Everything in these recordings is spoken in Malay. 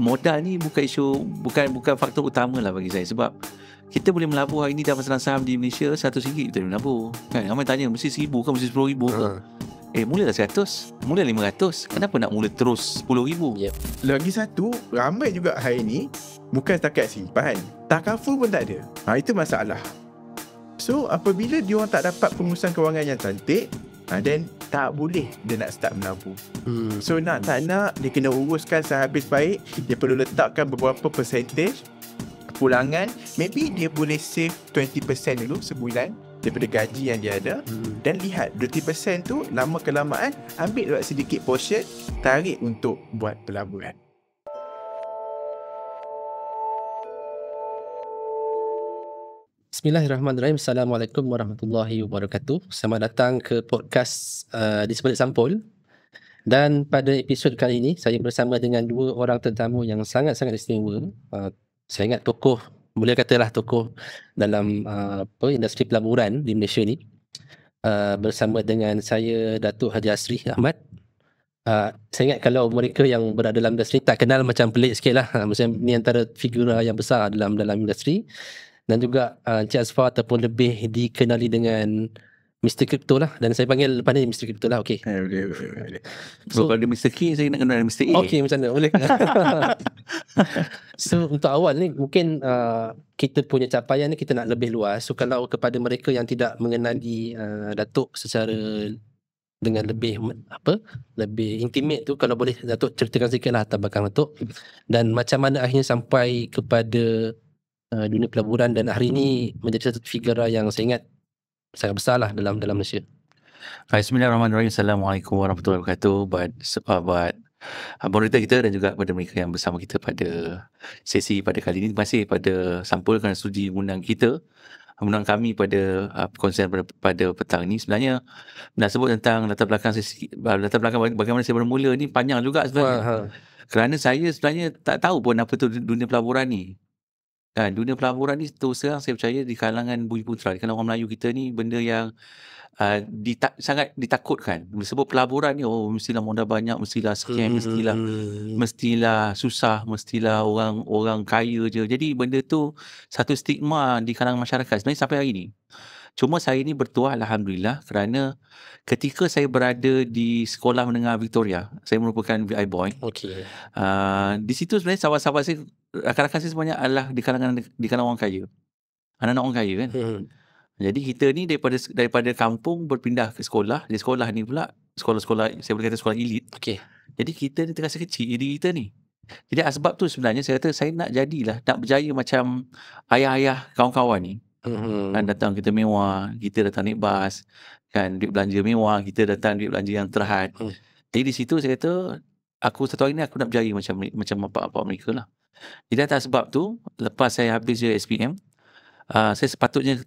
modal ni bukan isu, bukan faktor utama lah bagi saya. Sebab kita boleh melabur hari ni dalam pasaran saham di Malaysia RM100 kita boleh melabur kan. Ramai tanya mesti RM1,000 ke mesti RM10,000 ke. Mulalah 100, mula 500. Kenapa nak mula terus RM10,000? Lagi satu, ramai juga hari ni bukan setakat simpan, takaful pun tak ada. Itu masalah. So apabila dia orang tak dapat pengurusan kewangan yang cantik, then tak boleh dia nak start menabung. So nak tak nak, dia kena uruskan sehabis baik. Dia perlu letakkan beberapa percentage pulangan. Maybe dia boleh save 20% dulu sebulan daripada gaji yang dia ada. Dan lihat 20% tu lama kelamaan ambil sedikit portion, tarik untuk buat pelaburan. Bismillahirrahmanirrahim. Assalamualaikum warahmatullahi wabarakatuh. Selamat datang ke podcast Di Sebalik Sampul. Dan pada episod kali ini, saya bersama dengan dua orang tetamu yang sangat-sangat istimewa. Saya ingat tokoh, boleh katalah tokoh dalam industri pelaburan di Malaysia ni. Bersama dengan saya, Datuk Haji Asri Ahmad. Saya ingat kalau mereka yang berada dalam industri tak kenal macam pelik sikit lah. Maksudnya ni antara figura yang besar dalam industri. Dan juga Encik Asfar ataupun lebih dikenali dengan Mr. Crypto lah. Dan saya panggil lepas ni Mr. Crypto lah. Okay. Boleh. So, kalau dia Mr. K, saya nak kenal Mr. A. Okay, macam mana? Boleh. So untuk awal ni mungkin kita punya capaian ni kita nak lebih luas. So kalau kepada mereka yang tidak mengenali Datuk secara dengan lebih lebih intimate tu, kalau boleh Datuk ceritakan sikit lah latar belakang Datuk. Dan macam mana akhirnya sampai kepada dunia pelaburan dan hari ini menjadi satu figura yang saya ingat sangat besar lah dalam Malaysia. Bismillahirrahmanirrahim. Assalamualaikum warahmatullahi wabarakatuh. Buat moderator kita dan juga pada mereka yang bersama kita pada sesi pada kali ini. Terima kasih pada Sampul kerana sudi mengundang kami pada konsen pada petang ini. Sebenarnya nak sebut tentang latar belakang bagaimana saya bermula ni panjang juga sebenarnya. Kerana saya sebenarnya tak tahu pun apa tu dunia pelaburan ni. Dunia pelaburan ni terus terang saya percaya di kalangan bumi putera, di kalangan orang Melayu kita ni benda yang sangat ditakutkan. Sebab pelaburan ni mestilah modal banyak, mestilah scam, mestilah susah, mestilah orang kaya je. Jadi benda tu satu stigma di kalangan masyarakat sebenarnya sampai hari ni. Cuma saya ni bertuah alhamdulillah kerana ketika saya berada di Sekolah Menengah Victoria, saya merupakan VI boy. Okay. Di situ sebenarnya sahabat-sahabat saya, rakan-rakan saya sebenarnya adalah di kalangan orang kaya. Anak-anak orang kaya kan. Jadi kita ni daripada kampung berpindah ke sekolah. Di sekolah ni pula sekolah saya boleh kata sekolah elit. Okay. Jadi kita ni terasa kecil diri kita ni. Jadi sebab tu sebenarnya saya kata saya nak berjaya macam ayah-ayah kawan-kawan ni. Kan datang kita mewah, kita datang naik bas, kan duit belanja mewah, kita datang duit belanja yang terhad. Jadi di situ saya kata satu hari ni aku nak berjaya macam apa mereka lah. Jadi atas sebab tu lepas saya habis je SPM, saya sepatutnya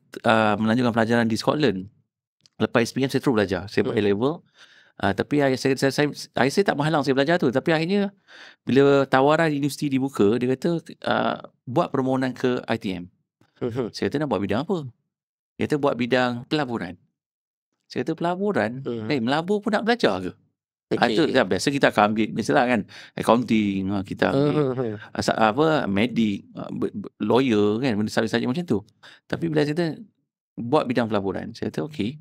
melanjutkan pelajaran di Scotland. Lepas SPM saya terus belajar, saya buat A-level. Tapi ayah saya tak menghalang saya belajar tu. Tapi akhirnya bila tawaran universiti dibuka, dia kata buat permohonan ke ITM. Saya kata nak buat bidang apa? Dia kata buat bidang pelaburan. Saya kata pelaburan? Melabur pun nak belajar ke? Itu biasa kita akan ambil misalnya kan accounting, kita ambil medik, lawyer kan, benda saja macam tu. Tapi bila saya kata buat bidang pelaburan, saya kata okey,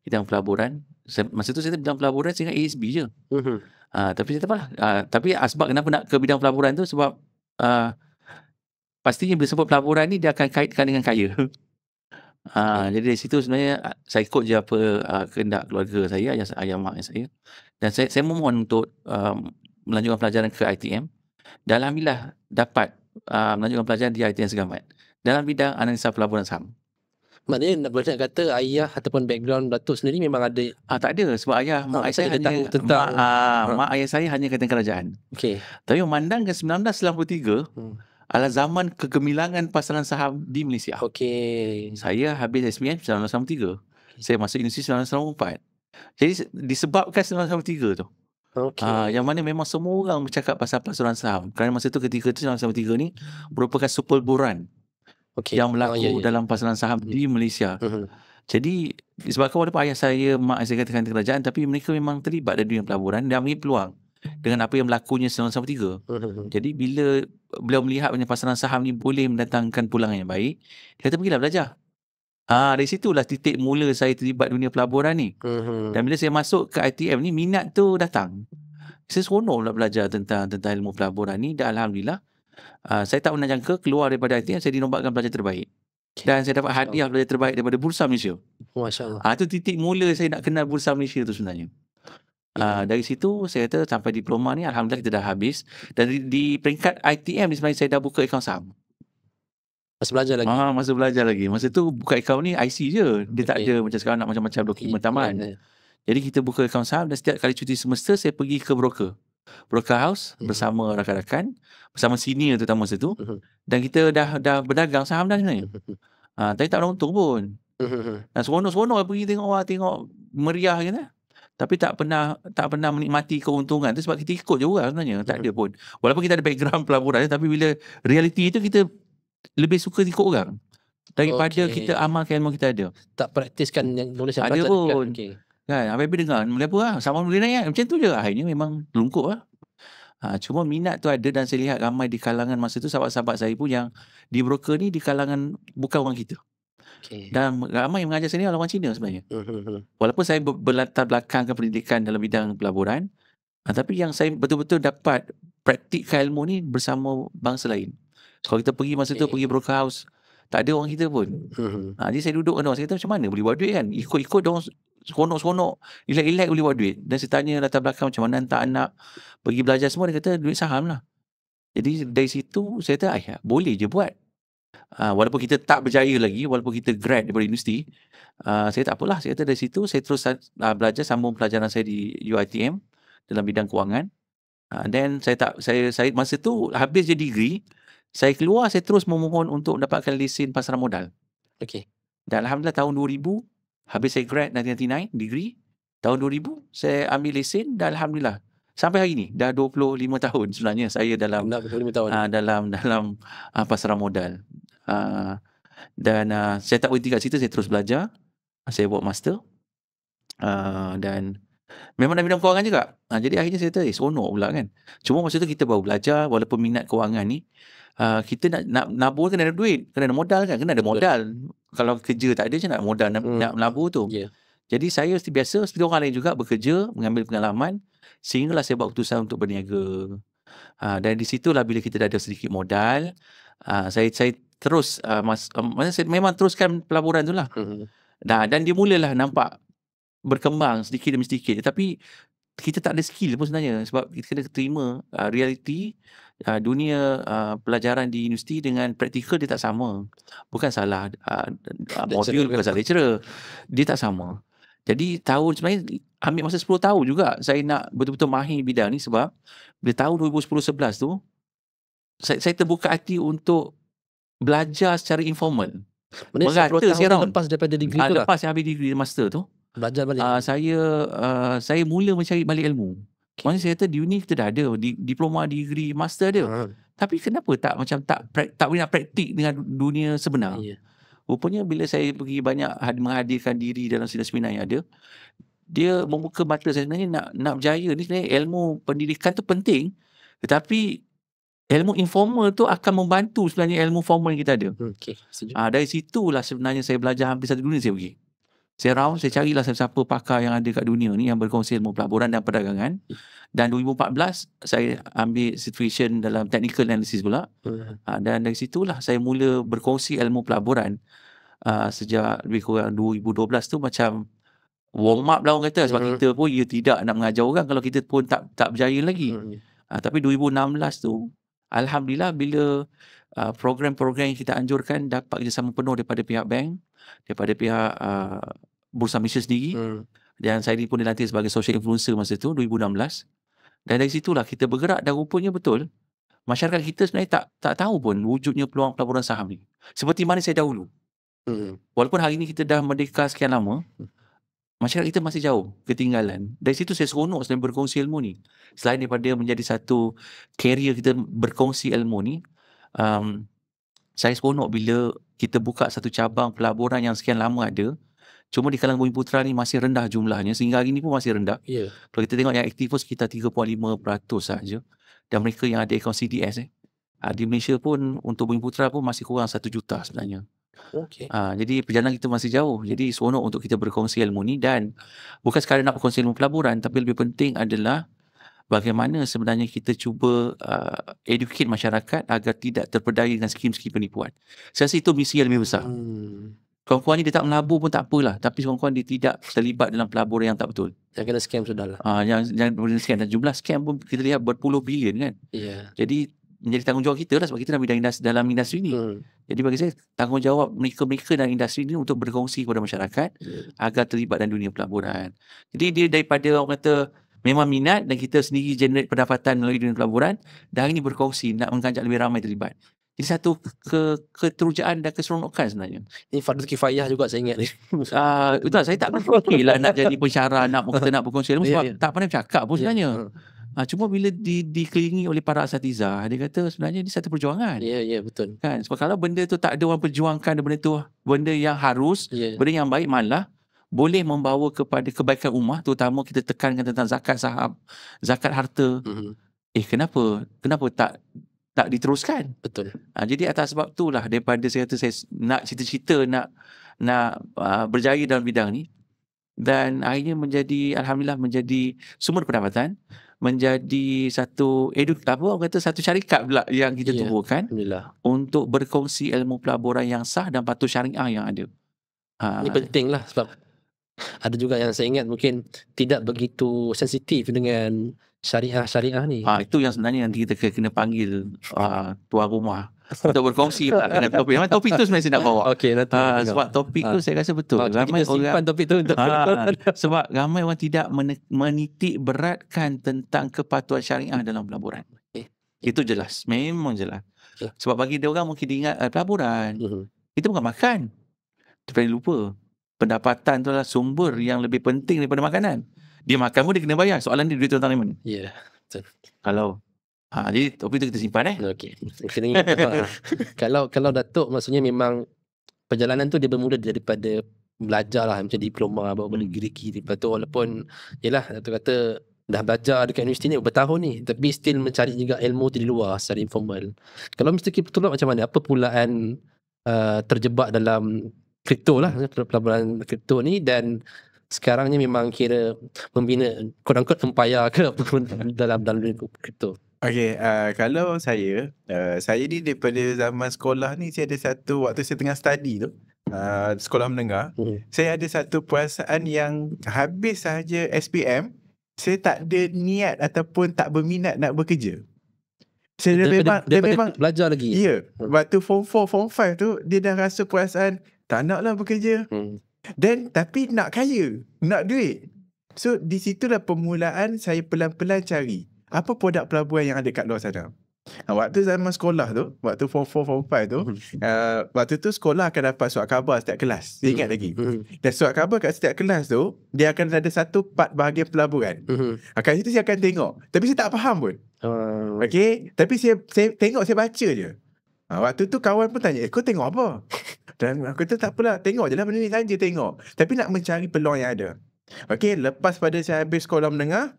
bidang pelaburan. Masa tu saya kata bidang pelaburan saya ingat ASB je. Tapi saya kata apalah. Tapi sebab kenapa nak ke bidang pelaburan tu sebab pastinya bila sebut pelaburan ni dia akan kaitkan dengan kaya. Jadi dari situ sebenarnya saya ikut je apa kehendak keluarga saya, ayah mak saya. Dan saya memohon untuk melanjutkan pelajaran ke ITM. Dan alhamdulillah dapat melanjutkan pelajaran di ITM Segamat dalam bidang analisa pelaburan saham. Maknanya boleh nak kata ayah ataupun background Datuk sendiri memang ada? Tak ada, sebab mak ayah saya hanya tentang mak ayah saya hanya kaitan kerajaan. Okay. Tapi memandangkan 1993 adalah zaman kegemilangan pasaran saham di Malaysia. Okay. Saya habis SPM 1993. Saya masuk universiti 1994. Jadi disebabkan 1993 tu. Yang mana memang semua orang bercakap pasal pasaran saham. Kerana masa tu ketika tu 1993 ni merupakan superburan yang berlaku dalam pasaran saham di Malaysia. Jadi disebabkan walaupun ayah saya, mak saya katakan kerajaan, tapi mereka memang terlibat dalam dunia pelaburan dan ambil peluang. dengan apa yang berlakunya selama 3. Jadi bila beliau melihat punya pasaran saham ni boleh mendatangkan pulangan yang baik, dia kata pergilah belajar. Dari situlah titik mula saya terlibat dunia pelaburan ni. Dan bila saya masuk ke ITM ni, minat tu datang. Saya seronok pula belajar tentang ilmu pelaburan ni, dan alhamdulillah saya tak pernah jangka keluar daripada ITM saya dinobatkan pelajar terbaik. Dan saya dapat hadiah pelajar terbaik daripada Bursa Malaysia. Masya-Allah. Itu titik mula saya nak kenal Bursa Malaysia tu sebenarnya. Dari situ saya kata sampai diploma ni alhamdulillah kita dah habis. Dan di peringkat ITM ni sebenarnya saya dah buka akaun saham. Masih belajar lagi. Masa belajar lagi. Masa tu buka akaun ni IC je. Dia tak ada macam sekarang nak macam-macam dokumen taman. Jadi kita buka akaun saham dan setiap kali cuti semester saya pergi ke broker house bersama rakan-rakan, bersama senior terutama masa tu. Dan kita dah berdagang saham dah sebenarnya. Tapi tak pernah untung pun. Dan seronok-seronok pergi tengok meriah gitu. Tapi tak pernah menikmati keuntungan tu sebab kita ikut je orang sebenarnya. Tak ada pun. Walaupun kita ada background pelaburan, tapi bila reality tu kita lebih suka ikut orang daripada kita amalkan ilmu kita ada. Tak praktiskan yang knowledge yang ada belajar pun. dekat. Kan, habis dengar boleh apa lah, sama boleh naik kan? Macam tu je. Akhirnya memang terlungkup lah. Cuma minat tu ada dan saya lihat ramai di kalangan masa tu sahabat-sahabat saya pun yang di broker ni di kalangan bukan orang kita. Dan ramai yang mengajar saya ni orang Cina sebenarnya. Walaupun saya berlatar belakangkan pendidikan dalam bidang pelaburan, tapi yang saya betul-betul dapat praktikkan ilmu ni bersama bangsa lain. Kalau kita pergi masa tu pergi broker house, tak ada orang kita pun. Jadi saya duduk dengan orang, saya kata macam mana boleh buat duit kan? Ikut-ikut diorang seronok-seronok, relax-relax boleh buat duit. Dan saya tanya latar belakang macam mana hantar anak pergi belajar semua, dia kata duit saham lah. Jadi dari situ saya kata boleh je buat. Walaupun kita tak berjaya lagi, walaupun kita grad daripada universiti, saya tak apalah. Saya kata dari situ saya terus belajar, sambung pelajaran saya di UiTM dalam bidang kewangan. Then saya masa tu habis je degree, saya keluar, saya terus memohon untuk mendapatkan lesen pasaran modal. Dan alhamdulillah tahun 2000 habis saya grad 1999 degree. Tahun 2000 saya ambil lesen dan alhamdulillah sampai hari ni dah 25 tahun sebenarnya saya dalam 25 tahun. dalam pasaran modal. Dan saya tak berhenti kat situ, saya terus belajar. Saya buat master. Dan memang dalam bidang kewangan juga. Jadi akhirnya saya kata seronok pula kan. Cuma masa tu kita baru belajar, walaupun minat kewangan ni, kita nak nabur kena ada duit, kena ada modal kan, kena ada modal. Kalau kerja tak ada macam nak modal nak menabur tu. Jadi saya biasa seperti orang lain juga bekerja, mengambil pengalaman, sehinggalah saya buat keputusan untuk berniaga. Dan di situlah bila kita dah ada sedikit modal, saya terus saya memang teruskan pelaburan tu lah. Dan dia mulalah nampak berkembang sedikit demi sedikit. Tapi kita tak ada skill pun sebenarnya, sebab kita kena terima reality dunia pelajaran di universiti dengan praktikal dia tak sama. Bukan salah modul, bukan salah lecturer, dia tak sama. Jadi sebenarnya ambil masa 10 tahun juga saya nak betul-betul mahir bidang ni, sebab bila tahun 2010-11 tu saya terbuka hati untuk belajar secara informal. Merata tahun lepas daripada degree tu lah. Lepas saya habis degree master tu, belajar balik. Saya mula mencari balik ilmu. Maksudnya saya kata di uni kita dah ada diploma, degree, master ada. Tapi kenapa tak boleh nak praktik dengan dunia sebenar? Rupanya bila saya pergi banyak menghadirkan diri dalam seminar yang ada, dia membuka mata saya sebenarnya nak berjaya ni sebenarnya ilmu pendidikan tu penting, tetapi ilmu informal tu akan membantu sebenarnya ilmu formal yang kita ada. Dari situlah sebenarnya saya belajar hampir satu dunia saya pergi. Saya carilah siapa pakar yang ada kat dunia ni yang berkongsi ilmu pelaburan dan perdagangan. Dan 2014 saya ambil certification dalam technical analysis pula. Dan dari situlah saya mula berkongsi ilmu pelaburan. Sejak lebih kurang 2012 tu macam warm up lah orang kata, sebab kita pun tidak nak mengajar orang kalau kita pun tak berjaya lagi. Tapi 2016 tu alhamdulillah bila program-program yang kita anjurkan dapat kerjasama penuh daripada pihak bank, daripada pihak Bursa Malaysia sendiri. Dan saya pun dilantik sebagai social influencer masa tu 2016. Dan dari situlah kita bergerak, dan rupanya betul masyarakat kita sebenarnya tak tahu pun wujudnya peluang pelaburan saham ni seperti mana saya dahulu. Walaupun hari ni kita dah merdeka sekian lama, masyarakat kita masih jauh ketinggalan. Dari situ saya seronok selain berkongsi ilmu ni. Selain daripada menjadi satu career kita berkongsi ilmu ni, saya seronok bila kita buka satu cabang pelaburan yang sekian lama ada. Cuma di kalangan Bumiputera ni masih rendah jumlahnya. Sehingga hari ni pun masih rendah. Ya. Kalau kita tengok yang aktif pun sekitar 3.5% sahaja. Dan mereka yang ada akaun CDS di Malaysia pun untuk Bumiputera pun masih kurang 1 juta sebenarnya. Okey. Jadi perjalanan kita masih jauh. Jadi seronok untuk kita berkongsi ilmu ni, dan bukan sekadar nak berkongsi ilmu pelaburan, tapi lebih penting adalah bagaimana sebenarnya kita cuba educate masyarakat agar tidak terpedaya dengan skim-skim penipuan. Saya rasa itu misi yang lebih besar. Kawan-kawan ni dia tak melabur pun tak apalah, tapi kawan-kawan dia tidak terlibat dalam pelaburan yang tak betul. Yang kena scam sudahlah. Yang scam, dan jumlah scam pun kita lihat berpuluh bilion kan. Ya. Jadi menjadi tanggungjawab kita lah, sebab kita dalam industri ni. Jadi bagi saya, tanggungjawab mereka dalam industri ni untuk berkongsi kepada masyarakat agar terlibat dalam dunia pelaburan. Jadi dia daripada orang kata memang minat dan kita sendiri generate pendapatan melalui dunia pelaburan, dan hari ni berkongsi nak mengajak lebih ramai terlibat. Jadi satu keterujaan dan keseronokan sebenarnya. Ini fardu kifayah juga saya ingat ni. Betul, saya tak fikirlah nak jadi pensyarah, nak berkongsi ilmu, sebab tak pandai bercakap pun sebenarnya. Cuma bila dikelilingi oleh para asatiza, dia kata sebenarnya ini satu perjuangan. Ya, betul. Kan? Sebab kalau benda tu tak ada orang perjuangkan, benda tu benda yang harus, benda yang baik, malah boleh membawa kepada kebaikan ummah, terutama kita tekankan tentang zakat saham, zakat harta. Kenapa tak diteruskan? Betul. Jadi atas sebab itulah, daripada saya kata saya nak cita-cita nak berjaya dalam bidang ni, dan akhirnya alhamdulillah menjadi sumber pendapatan, menjadi satu satu syarikat pula yang kita tubuhkan untuk berkongsi ilmu pelaburan yang sah dan patuh syariah yang ada. Ini penting lah, sebab ada juga yang saya ingat mungkin tidak begitu sensitif dengan syariah ni. Itu yang sebenarnya nanti kita kena panggil tuan rumah untuk berkongsi dengan topik. Memang topik tu sebenarnya saya nak bawa. Okey, nanti. Sebab topik tu saya rasa betul. Ramai kita simpan topik tu untuk sebab ramai orang tidak menitik beratkan tentang kepatuhan syariah dalam pelaburan. Itu jelas, memang jelas. Sebab bagi dia orang mungkin dia ingat pelaburan. Itu bukan makan. Dia lupa. Pendapatan tu adalah sumber yang lebih penting daripada makanan. Dia makan pun dia kena bayar. Soalan dia, duit tu datang dari mana? Ya, betul. Jadi topik tu kita simpan Okey. Kalau Datuk maksudnya memang perjalanan tu dia bermula daripada belajar lah, macam diploma bawa degree. Lepas tu walaupun yalah Datuk kata dah belajar dekat universiti ni bertahun ni, tapi still mencari juga ilmu tu di luar secara informal. Kalau Mr. Kiptullah macam mana? Apa pulaan terjebak dalam kripto lah, pelaburan kripto ni, dan sekarang ni memang kira membina quote-unquote empire ke dalam dunia kripto? Okay, kalau saya ni daripada zaman sekolah ni, saya ada satu, waktu saya tengah study tu, sekolah menengah, saya ada satu perasaan yang habis sahaja SPM, saya tak ada niat ataupun tak berminat nak bekerja. Saya memang belajar lagi. Ya, waktu form 4, form 5 tu, dia dah rasa perasaan tak nak lah bekerja. Dan tapi nak kaya, nak duit. So di situlah permulaan saya pelan-pelan cari apa produk pelaburan yang ada kat luar sana. Waktu zaman sekolah tu, waktu form 4, form 5 tu, waktu tu sekolah akan dapat surat khabar setiap kelas. Saya ingat lagi. Dan surat khabar kat setiap kelas tu, dia akan ada satu part bahagian pelaburan. Kat situ saya akan tengok. Tapi saya tak faham pun. Okay, tapi saya tengok, saya baca je. Waktu tu kawan pun tanya, kau tengok apa? Dan aku kata tak apalah, tengok je lah benda ni saja, tengok. Tapi nak mencari peluang yang ada. Okay, lepas pada saya habis sekolah menengah,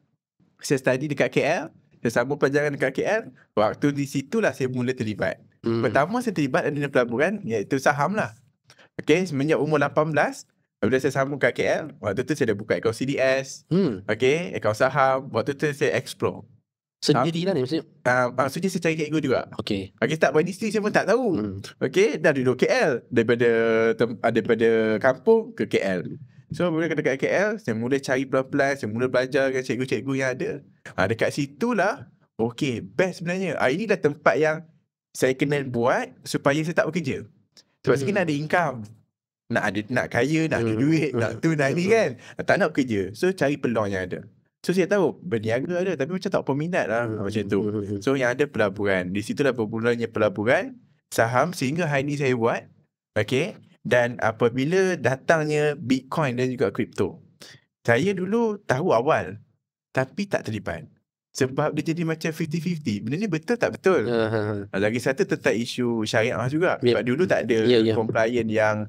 saya study dekat KL, saya sambung pelajaran dekat KL. Waktu di situlah saya mula terlibat. Pertama saya terlibat dalam dunia pelaburan, iaitu saham lah. Okay, semenjak umur 18, bila saya sambung kat KL, waktu tu saya dah buka akaun CDS. Okay, akaun saham. Waktu tu saya explore. Sendiri lah ni maksudnya? Maksudnya saya cari cikgu juga. Okay, start by distrik saya pun tak tahu. Okay, dah duduk KL. Daripada kampung ke KL. So, bila dekat KL, saya mula cari pelan-pelan, saya mula belajar dengan cikgu-cikgu yang ada. Dekat situlah, okay, best sebenarnya. Inilah tempat yang saya kena buat supaya saya tak bekerja. Sebab saya kena ada income. Nak kaya, nak ada duit, nak tu, nak ni kan. Tak nak bekerja. So, cari peluang yang ada. So saya tahu berniaga ada, tapi macam tak peminat lah macam tu. So yang ada pelaburan. Di situlah bermulanya pelaburan, saham, sehingga hari ni saya buat. Okay. Dan apabila datangnya Bitcoin dan juga kripto, saya dulu tahu awal, tapi tak terlibat. sebab dia jadi macam 50-50. Benda ni betul tak betul? Lagi satu tentang isu syariah juga. Sebab dulu tak ada compliant yang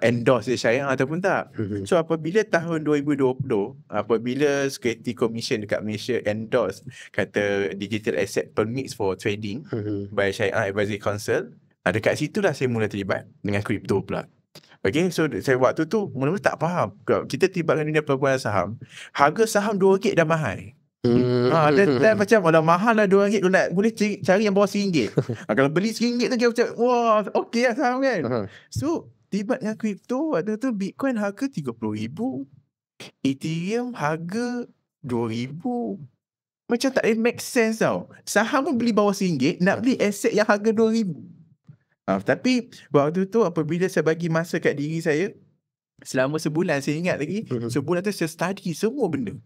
endorse syariah ataupun tak. So apabila tahun 2020, apabila Security Commission dekat Malaysia endorse kata Digital Asset Permits for Trading by Syariah Advisory Council, dekat situlah saya mula terlibat dengan kripto pula. Okay, so saya waktu tu mula-mula tak faham. Kita terlibat dengan dunia pelaburan saham, harga saham RM2 dah mahal. Dan macam mahal lah RM2, boleh cari yang bawah RM1. Kalau beli RM1 tu dia macam wah, okey lah saham kan. So tiba dengan kripto, waktu tu Bitcoin harga RM30,000, Ethereum harga RM2,000. Macam tak make sense tau. Saham pun beli bawah RM1, nak beli aset yang harga RM2,000. Tapi waktu tu apabila saya bagi masa kat diri saya, selama sebulan saya ingat lagi, sebulan tu saya study semua benda.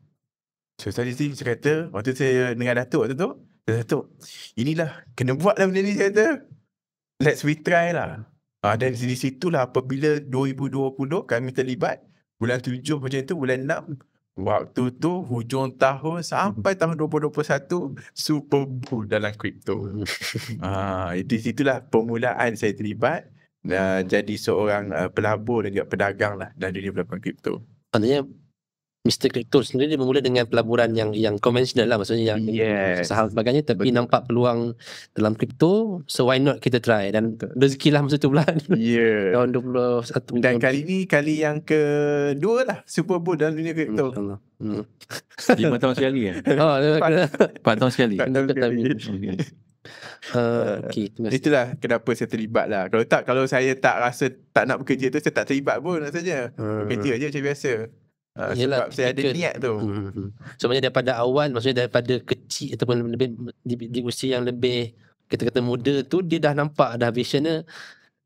So tadi saya kata, waktu saya dengan Datuk waktu tu, Datuk, inilah kena buat lah benda ni, saya kata, let's retry lah. Dan di situlah apabila 2020 kami terlibat, bulan 7 macam tu, bulan 6, waktu tu hujung tahun sampai tahun 2021 super bull dalam kripto. Di situlah permulaan saya terlibat jadi seorang pelabur dan juga pedagang lah dalam dunia pelaburan kripto. Maksudnya Mr. Crypto sendiri dia bermula dengan pelaburan yang konvensional lah, maksudnya yang saham sebagainya, tapi nampak peluang dalam kripto, so why not kita try, dan rezeki lah masa tu pula. Tahun 2021. Dan kali ni kali yang kedua lah super bull dalam dunia kripto. 5 tahun sekali kan? 4 tahun sekali. Okay, itulah kenapa saya terlibat lah. Kalau saya tak rasa tak nak bekerja tu, saya tak terlibat pun rasanya. Bekerja je macam biasa. Sebab saya ada niat tu. Sebenarnya daripada awal, maksudnya daripada kecil ataupun lebih di usia yang lebih kata-kata muda tu, dia dah nampak dah visionnya,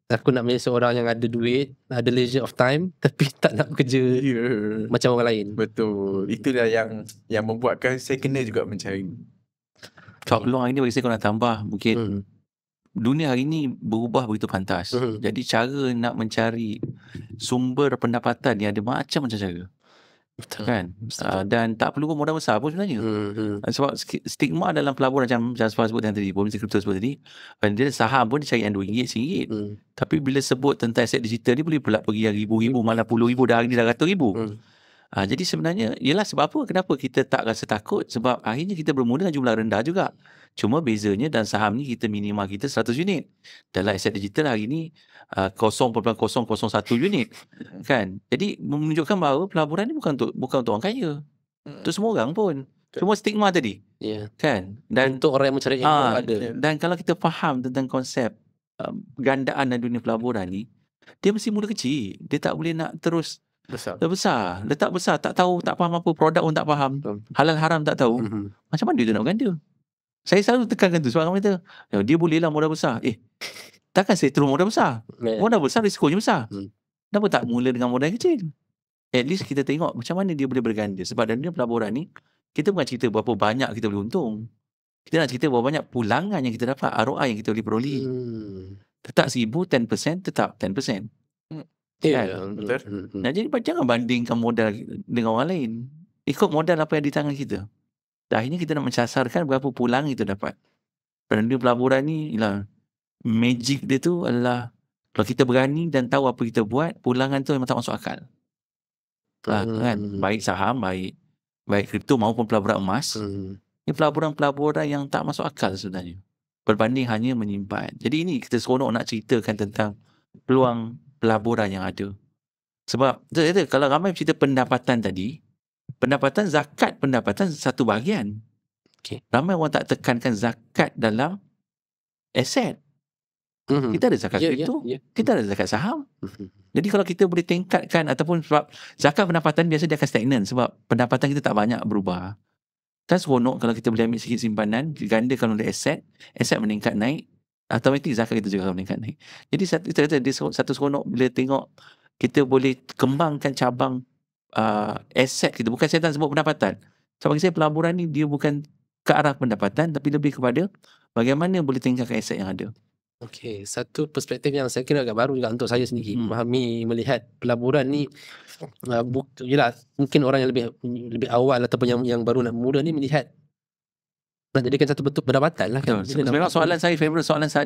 aku nak menjadi seorang yang ada duit, ada leisure of time, tapi tak nak bekerja macam orang lain. Betul. Itulah yang membuatkan saya kena juga mencari. Peluang hari ni bagi saya, kau nak tambah mungkin dunia hari ni berubah begitu pantas. Jadi cara nak mencari sumber pendapatan ni ada macam-macam cara. Betul. Kan? Dan tak perlu modal besar pun sebenarnya. Sebab stigma dalam pelaburan macam Jasfar sebut tadi, Mr. Crypto sebut tadi, dia saham pun dia cari yang RM2, RM1. Tapi bila sebut tentang aset digital, dia boleh pula pergi yang ribu-ribu, malah puluh-ribu, dah hari ni dah RM100,000. Jadi sebenarnya ialah sebab apa? Kenapa kita tak rasa takut? Sebab akhirnya kita bermula dengan jumlah rendah juga. Cuma bezanya dalam saham ni kita minimal kita 100 unit. Dalam aset digital hari ni 0.001 unit. Kan? Jadi menunjukkan bahawa pelaburan ni bukan untuk orang kaya. Untuk semua orang pun. Cuma stigma tadi. Kan? Dan untuk orang yang mencari ilmu ada. Dan kalau kita faham tentang konsep gandaan dalam dunia pelaburan ni, dia mesti mula kecil. Dia tak boleh nak terus besar. Letak besar, tak tahu, tak faham apa, produk pun tak faham, halal haram tak tahu. Macam mana dia nak berganda? Saya selalu tekankan tu. Sebab orang kata, dia bolehlah modal besar. Takkan saya terus modal besar? Modal besar risikonya besar. Kenapa tak mula dengan modal kecil? At least kita tengok macam mana dia boleh berganda. Sebab dalam dunia pelaburan ni, kita bukan cerita berapa banyak kita boleh untung. Kita nak cerita berapa banyak pulangan yang kita dapat, ROI yang kita boleh peroleh. Tetap 1000, 10%, tetap 10%. Betul. Jadi jangan bandingkan modal dengan orang lain. Ikut modal apa yang di tangan kita. Akhirnya kita nak mencasarkan berapa pulang kita dapat. Dalam dunia pelaburan ni, magic dia tu adalah kalau kita berani dan tahu apa kita buat, pulangan tu memang tak masuk akal. Kan? Baik saham, baik kripto maupun pelaburan emas. Ini pelaburan-pelaburan yang tak masuk akal sebenarnya. Berbanding hanya menyimpan. Jadi ini kita seronok nak ceritakan tentang peluang pelaburan yang ada. Sebab kalau ramai cerita pendapatan tadi, zakat pendapatan satu bahagian. Ramai orang tak tekankan zakat dalam aset. Kita ada zakat kripto, kita ada zakat saham. Jadi kalau kita boleh tingkatkan, ataupun sebab zakat pendapatan biasa dia akan stagnan sebab pendapatan kita tak banyak berubah. Kan seronok kalau kita boleh ambil sikit simpanan, gandakan oleh aset meningkat naik, automatik zakat kita juga akan meningkat naik. Jadi satu seronok bila tengok kita boleh kembangkan cabang aset kita. Bukan saya tak sebut pendapatan. Sebab bagi saya pelaburan ni dia bukan ke arah pendapatan, tapi lebih kepada bagaimana boleh tingkatkan aset yang ada. Okey, satu perspektif yang saya kira agak baru juga untuk saya sendiri memahami, melihat pelaburan ni yelah, mungkin orang yang lebih awal ataupun yang baru nak mula ni melihat Nak jadikan satu bentuk pendapatan lah kan. Betul. Memang soalan saya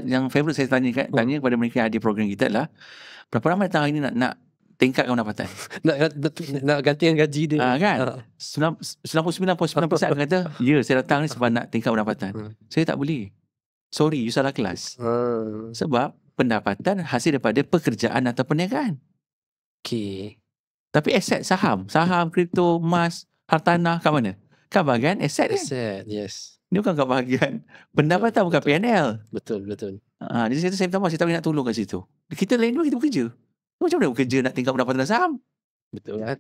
yang favorite saya tanya kepada mereka yang ada program kita adalah berapa ramai datang hari ni nak tingkatkan pendapatan. nak gantikan gaji dia. Kan? 99.9% akan kata, ya saya datang ni sebab nak tingkat pendapatan. Saya tak boleh. Sorry, you salah kelas. Sebab pendapatan hasil daripada pekerjaan atau perniagaan. Okay. Tapi aset saham, kripto, emas, hartanah kat mana? Kat bahagian aset kan? Aset, yes. Ini bukan kat bahagian pendapatan, bukan PNL. Betul. Jadi saya minta maaf, saya tak boleh nak tolong kat situ. Kita lain dua, kita bekerja. Macam mana bekerja nak tingkat pendapatan saham? Betul kan?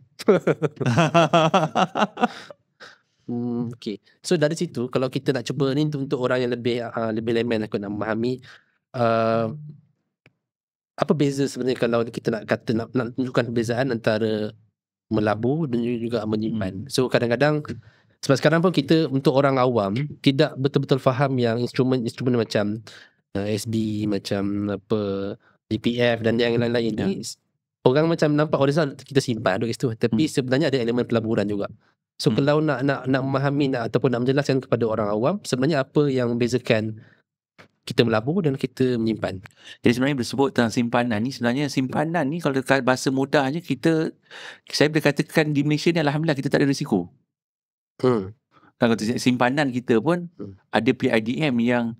Okay. So dari situ, kalau kita nak cuba ni untuk orang yang lebih layman aku nak memahami, apa beza sebenarnya kalau kita nak kata nak tunjukkan perbezaan antara melabur dan juga menyimpan. So kadang-kadang sebab sekarang pun kita untuk orang awam tidak betul-betul faham yang instrumen macam SB, macam apa DPF dan yang lain-lain ni. Orang macam nampak kita simpan duit situ, tapi sebenarnya ada elemen pelaburan juga. So kalau nak memahami ataupun nak menjelaskan kepada orang awam sebenarnya apa yang membezakan kita melabur dan kita menyimpan. Jadi sebenarnya bersebut tentang simpanan ni, sebenarnya simpanan ni kalau dekat bahasa mudahnya saya boleh katakan di Malaysia ni alhamdulillah kita tak ada risiko. Kalau simpanan kita pun ada PIDM yang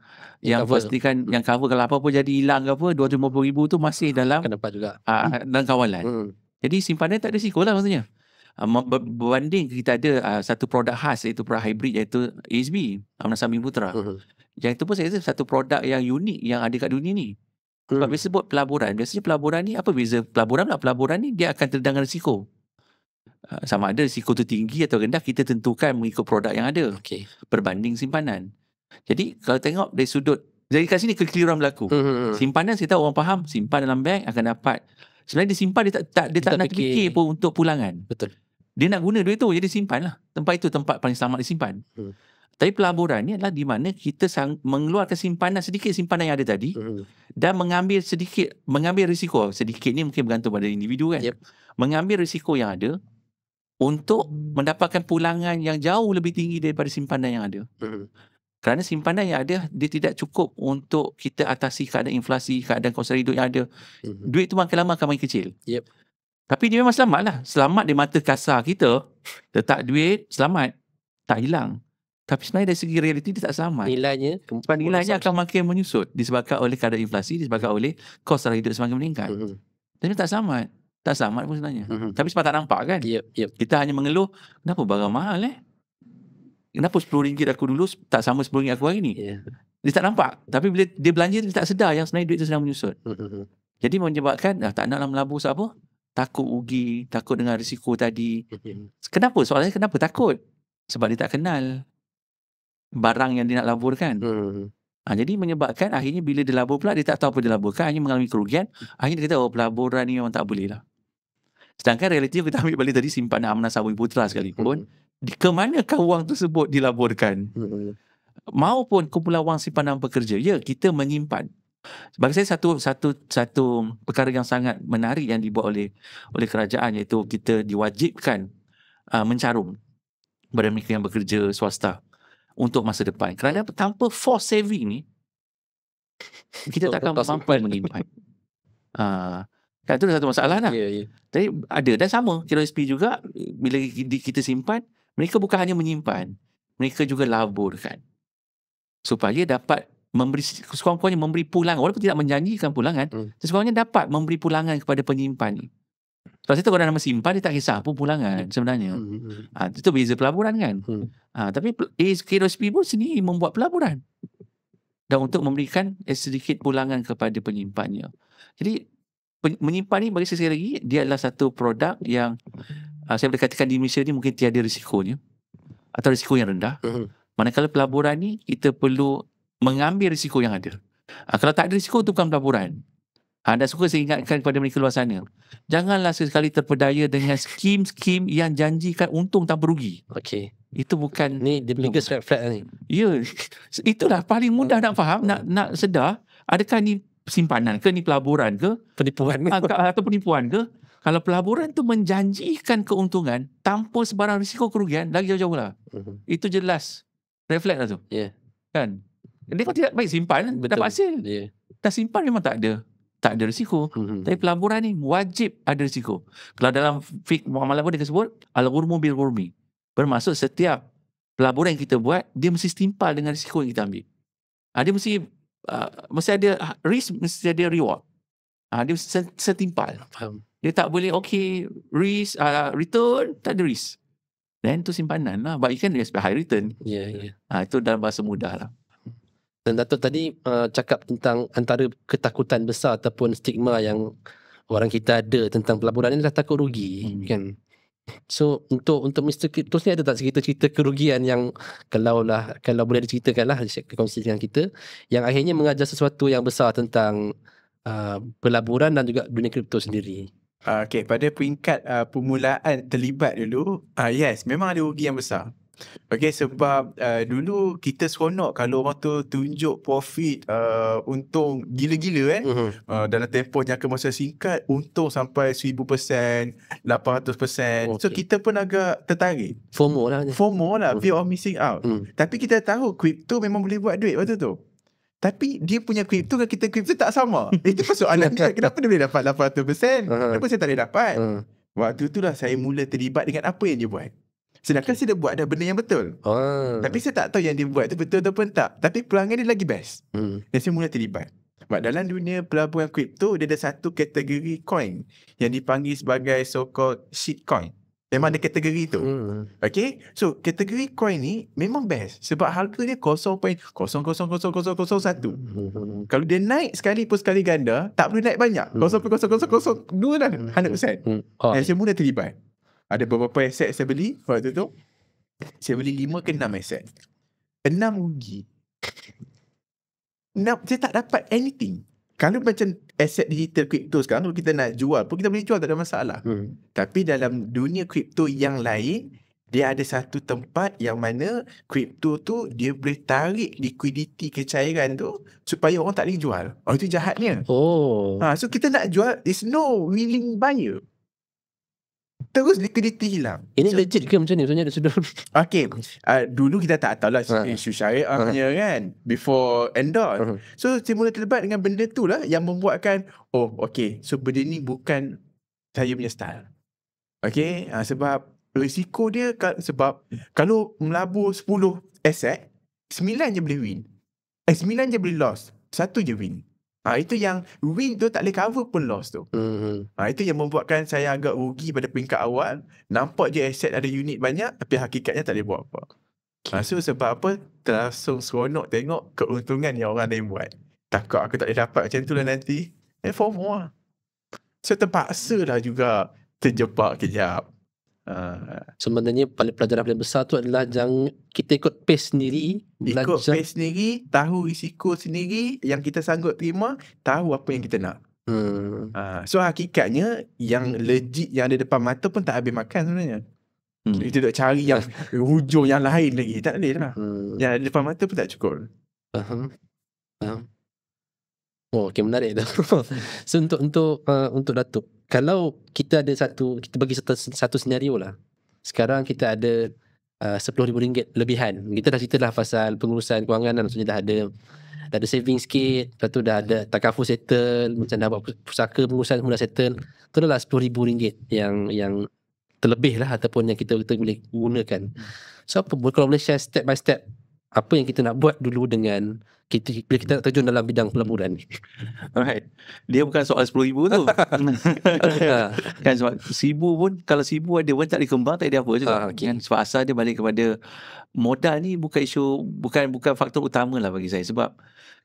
pastikan yang cover kalau apa-apa jadi hilang ke apa, 250,000 tu masih dalam dalam kawalan. Jadi simpanan tak ada risiko lah maksudnya. Berbanding kita ada satu produk khas iaitu produk hybrid iaitu ASB, Amnas Samin Putra. Yang itu pun saya rasa satu produk yang unik yang ada kat dunia ni. Sebab biasa sebut pelaburan. Biasanya pelaburan ni apa beza pelaburan pula? Pelaburan ni dia akan terdengar risiko. Sama ada risiko tu tinggi atau rendah, kita tentukan mengikut produk yang ada. Berbanding simpanan. Jadi kalau tengok dari sudut, jadi kat sini kekeliruan berlaku. Simpanan saya tahu orang faham, simpan dalam bank akan dapat. Sebenarnya dia simpan, dia tak nak fikir pun untuk pulangan. Betul. Dia nak guna duit tu, jadi simpan lah. Tempat itu tempat paling selamat disimpan. Tapi pelaburan ni adalah di mana kita mengeluarkan sedikit simpanan yang ada tadi dan mengambil risiko. Sedikit ni mungkin bergantung pada individu kan. Mengambil risiko yang ada untuk mendapatkan pulangan yang jauh lebih tinggi daripada simpanan yang ada. Kerana simpanan yang ada, dia tidak cukup untuk kita atasi keadaan inflasi, keadaan kos hidup yang ada. Duit tu makin lama akan makin kecil. Tapi dia memang selamat lah. Selamat di mata kasar kita. Letak duit, selamat. Tak hilang. Tapi sebenarnya dari segi realiti dia tak selamat. Nilainya akan makin menyusut. Disebabkan oleh keadaan inflasi, disebabkan oleh kos hidup semakin meningkat. Dan dia tak selamat. Tak selamat pun sebenarnya. Tapi sebab tak nampak kan. Kita hanya mengeluh, kenapa barang mahal Kenapa RM10 aku dulu tak sama RM10 aku hari ni? Dia tak nampak. Tapi bila dia belanja, dia tak sedar yang sebenarnya duit tu sedang menyusut. Jadi menyebabkan tak naklah melabur sebab apa? Takut rugi, takut dengan risiko tadi. Kenapa? Soalannya kenapa takut? Sebab dia tak kenal barang yang dia nak laburkan. Jadi menyebabkan akhirnya bila dia labur pula, dia tak tahu apa dia laburkan, hanya mengalami kerugian. Akhirnya dia kata, pelaburan ni memang tak boleh lah. Sedangkan realiti kita ambil balik tadi, simpanan Amnas Samin Putra sekalipun, ke manakah wang tersebut dilaburkan? Maupun kumpulan wang simpanan pekerja, kita menyimpan. Bagi saya satu perkara yang sangat menarik yang dibuat oleh kerajaan, iaitu kita diwajibkan mencarum kepada mereka yang bekerja swasta untuk masa depan. Kerana tanpa force saving ni, kita takkan mampu menyimpan. Kan itu satu masalah lah. Jadi ada, dan sama KRSP juga, bila kita simpan, mereka bukan hanya menyimpan, mereka juga laburkan supaya dapat memberi, sekurang-kurangnya memberi pulangan, walaupun tidak menjanjikan pulangan, sekurang-kurangnya dapat memberi pulangan kepada penyimpan ni. Sebab saya tahu kalau nama simpan, dia tak kisah pun pulangan sebenarnya. Itu beza pelaburan kan. Tapi KRSP pun sendiri membuat pelaburan dan untuk memberikan sedikit pulangan kepada penyimpannya. Jadi menyimpan ni bagi saya sekali lagi, dia adalah satu produk yang saya boleh katakan di Malaysia ni mungkin tiada risikonya atau risiko yang rendah. Manakala pelaburan ni kita perlu mengambil risiko yang ada. Kalau tak ada risiko, itu bukan pelaburan. Dan suka saya ingatkan kepada mereka luar sana, janganlah sekali terpedaya dengan skim-skim yang janjikan untung tanpa rugi. Itu bukan ni the biggest red flag ni. Itulah paling mudah nak faham, nak sedar, adakah ni simpanan ke, ni pelaburan ke, penipuan atau penipuan ke. Kalau pelaburan tu menjanjikan keuntungan tanpa sebarang risiko kerugian, lagi jauh-jauh lah. Itu jelas red flag lah tu. Kan? Dia kalau tidak baik simpan, dapat hasil. Dah simpan memang tak ada risiko. Tapi pelaburan ni wajib ada risiko. Kalau dalam fiqh muamalah pun dia sebut al-ghurmu bil ghurmi. Bermaksud setiap pelaburan yang kita buat, dia mesti setimpal dengan risiko yang kita ambil. Dia mesti ada risk, mesti ada reward. Dia mesti setimpal. Dia tak boleh risk, return, tak ada risk. Then tu simpanan lah. But you can expect high return. Itu dalam bahasa mudah lah. Dan Datuk tadi cakap tentang antara ketakutan besar ataupun stigma yang orang kita ada tentang pelaburan ni adalah takut rugi, kan? So untuk Mr. Cryptos ni ada tak cerita-cerita kerugian yang kalau boleh diceritakan lah, kongsi dengan kita, yang akhirnya mengajar sesuatu yang besar tentang pelaburan dan juga dunia kripto sendiri? Okay, pada peringkat permulaan terlibat dulu, yes, memang ada rugi yang besar. Okay, sebab dulu kita seronok kalau orang tu tunjuk profit untung gila-gila dalam tempoh jangka masa singkat, untung sampai 1000%, 800%. So kita pun agak tertarik. FOMO lah, fear of missing out. Tapi kita tahu kripto memang boleh buat duit waktu tu. Tapi dia punya kripto dengan kita kripto tak sama. Itu persoalannya. Kenapa dia boleh dapat 800%? Kenapa saya tak boleh dapat? Waktu itulah saya mula terlibat dengan apa yang dia buat. Sedangkan saya dah buat ada benda yang betul. Tapi saya tak tahu yang dia buat tu betul ataupun tak. Tapi peluangan dia lagi best. Dan saya mula terlibat. Sebab dalam dunia pelaburan kripto, dia ada satu kategori coin yang dipanggil sebagai so-called shitcoin. Memang ada kategori tu. Okay. So kategori coin ni memang best. Sebab harga dia 0.00001. Kalau dia naik sekali pun sekali ganda, tak perlu naik banyak. 0.0002 dah 100%. Dan saya mula terlibat. Ada beberapa aset saya beli waktu tu. Saya beli 5 ke 6 aset. 6 rugi. 6 saya tak dapat anything. Kalau macam aset digital kripto sekarang, kalau kita nak jual pun kita boleh jual, tak ada masalah. Tapi dalam dunia kripto yang lain, dia ada satu tempat yang mana kripto tu dia boleh tarik liquidity kecairan tu supaya orang tak boleh jual. Itu jahatnya. So kita nak jual, there's no willing buyer. Terus liquidity hilang. Ini legit ke macam ni? Maksudnya ada sudah. Okay. Dulu kita tak tahu lah isu syariahnya kan. Before endorse. So saya mula terlibat dengan benda tu lah yang membuatkan, so benda ni bukan saya punya style. Okay. Sebab risiko dia, sebab kalau melabur 10 aset, 9 je boleh win. 9 je boleh loss. 1 je win. Itu yang win tu tak boleh cover pun loss tu. Itu yang membuatkan saya agak rugi pada peringkat awal. Nampak je aset ada unit banyak, tapi hakikatnya tak boleh buat apa. So sebab apa? Terlangsung seronok tengok keuntungan yang orang lain buat. Takut aku tak boleh dapat macam tu lah nanti. FOMO lah. So terpaksa lah juga terjebak kejap. Sebenarnya pelajaran paling besar tu adalah jangan kita ikut pace sendiri, ikut pace sendiri, tahu risiko sendiri yang kita sanggup terima, tahu apa yang kita nak. So hakikatnya yang legit yang ada depan mata pun tak habis makan sebenarnya. Kita duk cari yang hujung yang lain lagi, tak boleh lah. Yang ada depan mata pun tak cukup. Faham. Okay, menarik tu. So untuk Datuk, kalau kita ada kita bagi satu senario lah. Sekarang kita ada RM10,000 lebihan. Kita dah cerita lah pasal pengurusan kewangan, maksudnya dah ada saving sikit, lepas tu dah ada takaful settle, macam dah buat pusaka pengurusan mula settle. Tu adalah RM10,000 yang terlebih lah ataupun yang kita boleh gunakan. So kalau boleh share step by step apa yang kita nak buat dulu dengan bila kita nak terjun dalam bidang pelaburan ni. Alright. Dia bukan soal RM10,000 tu. Kan sebab RM1,000 pun, kalau RM1,000 ada pun tak dikembang, tak ada apa juga. Kan sebab asal dia balik kepada modal ni bukan isu, bukan faktor utama lah bagi saya. Sebab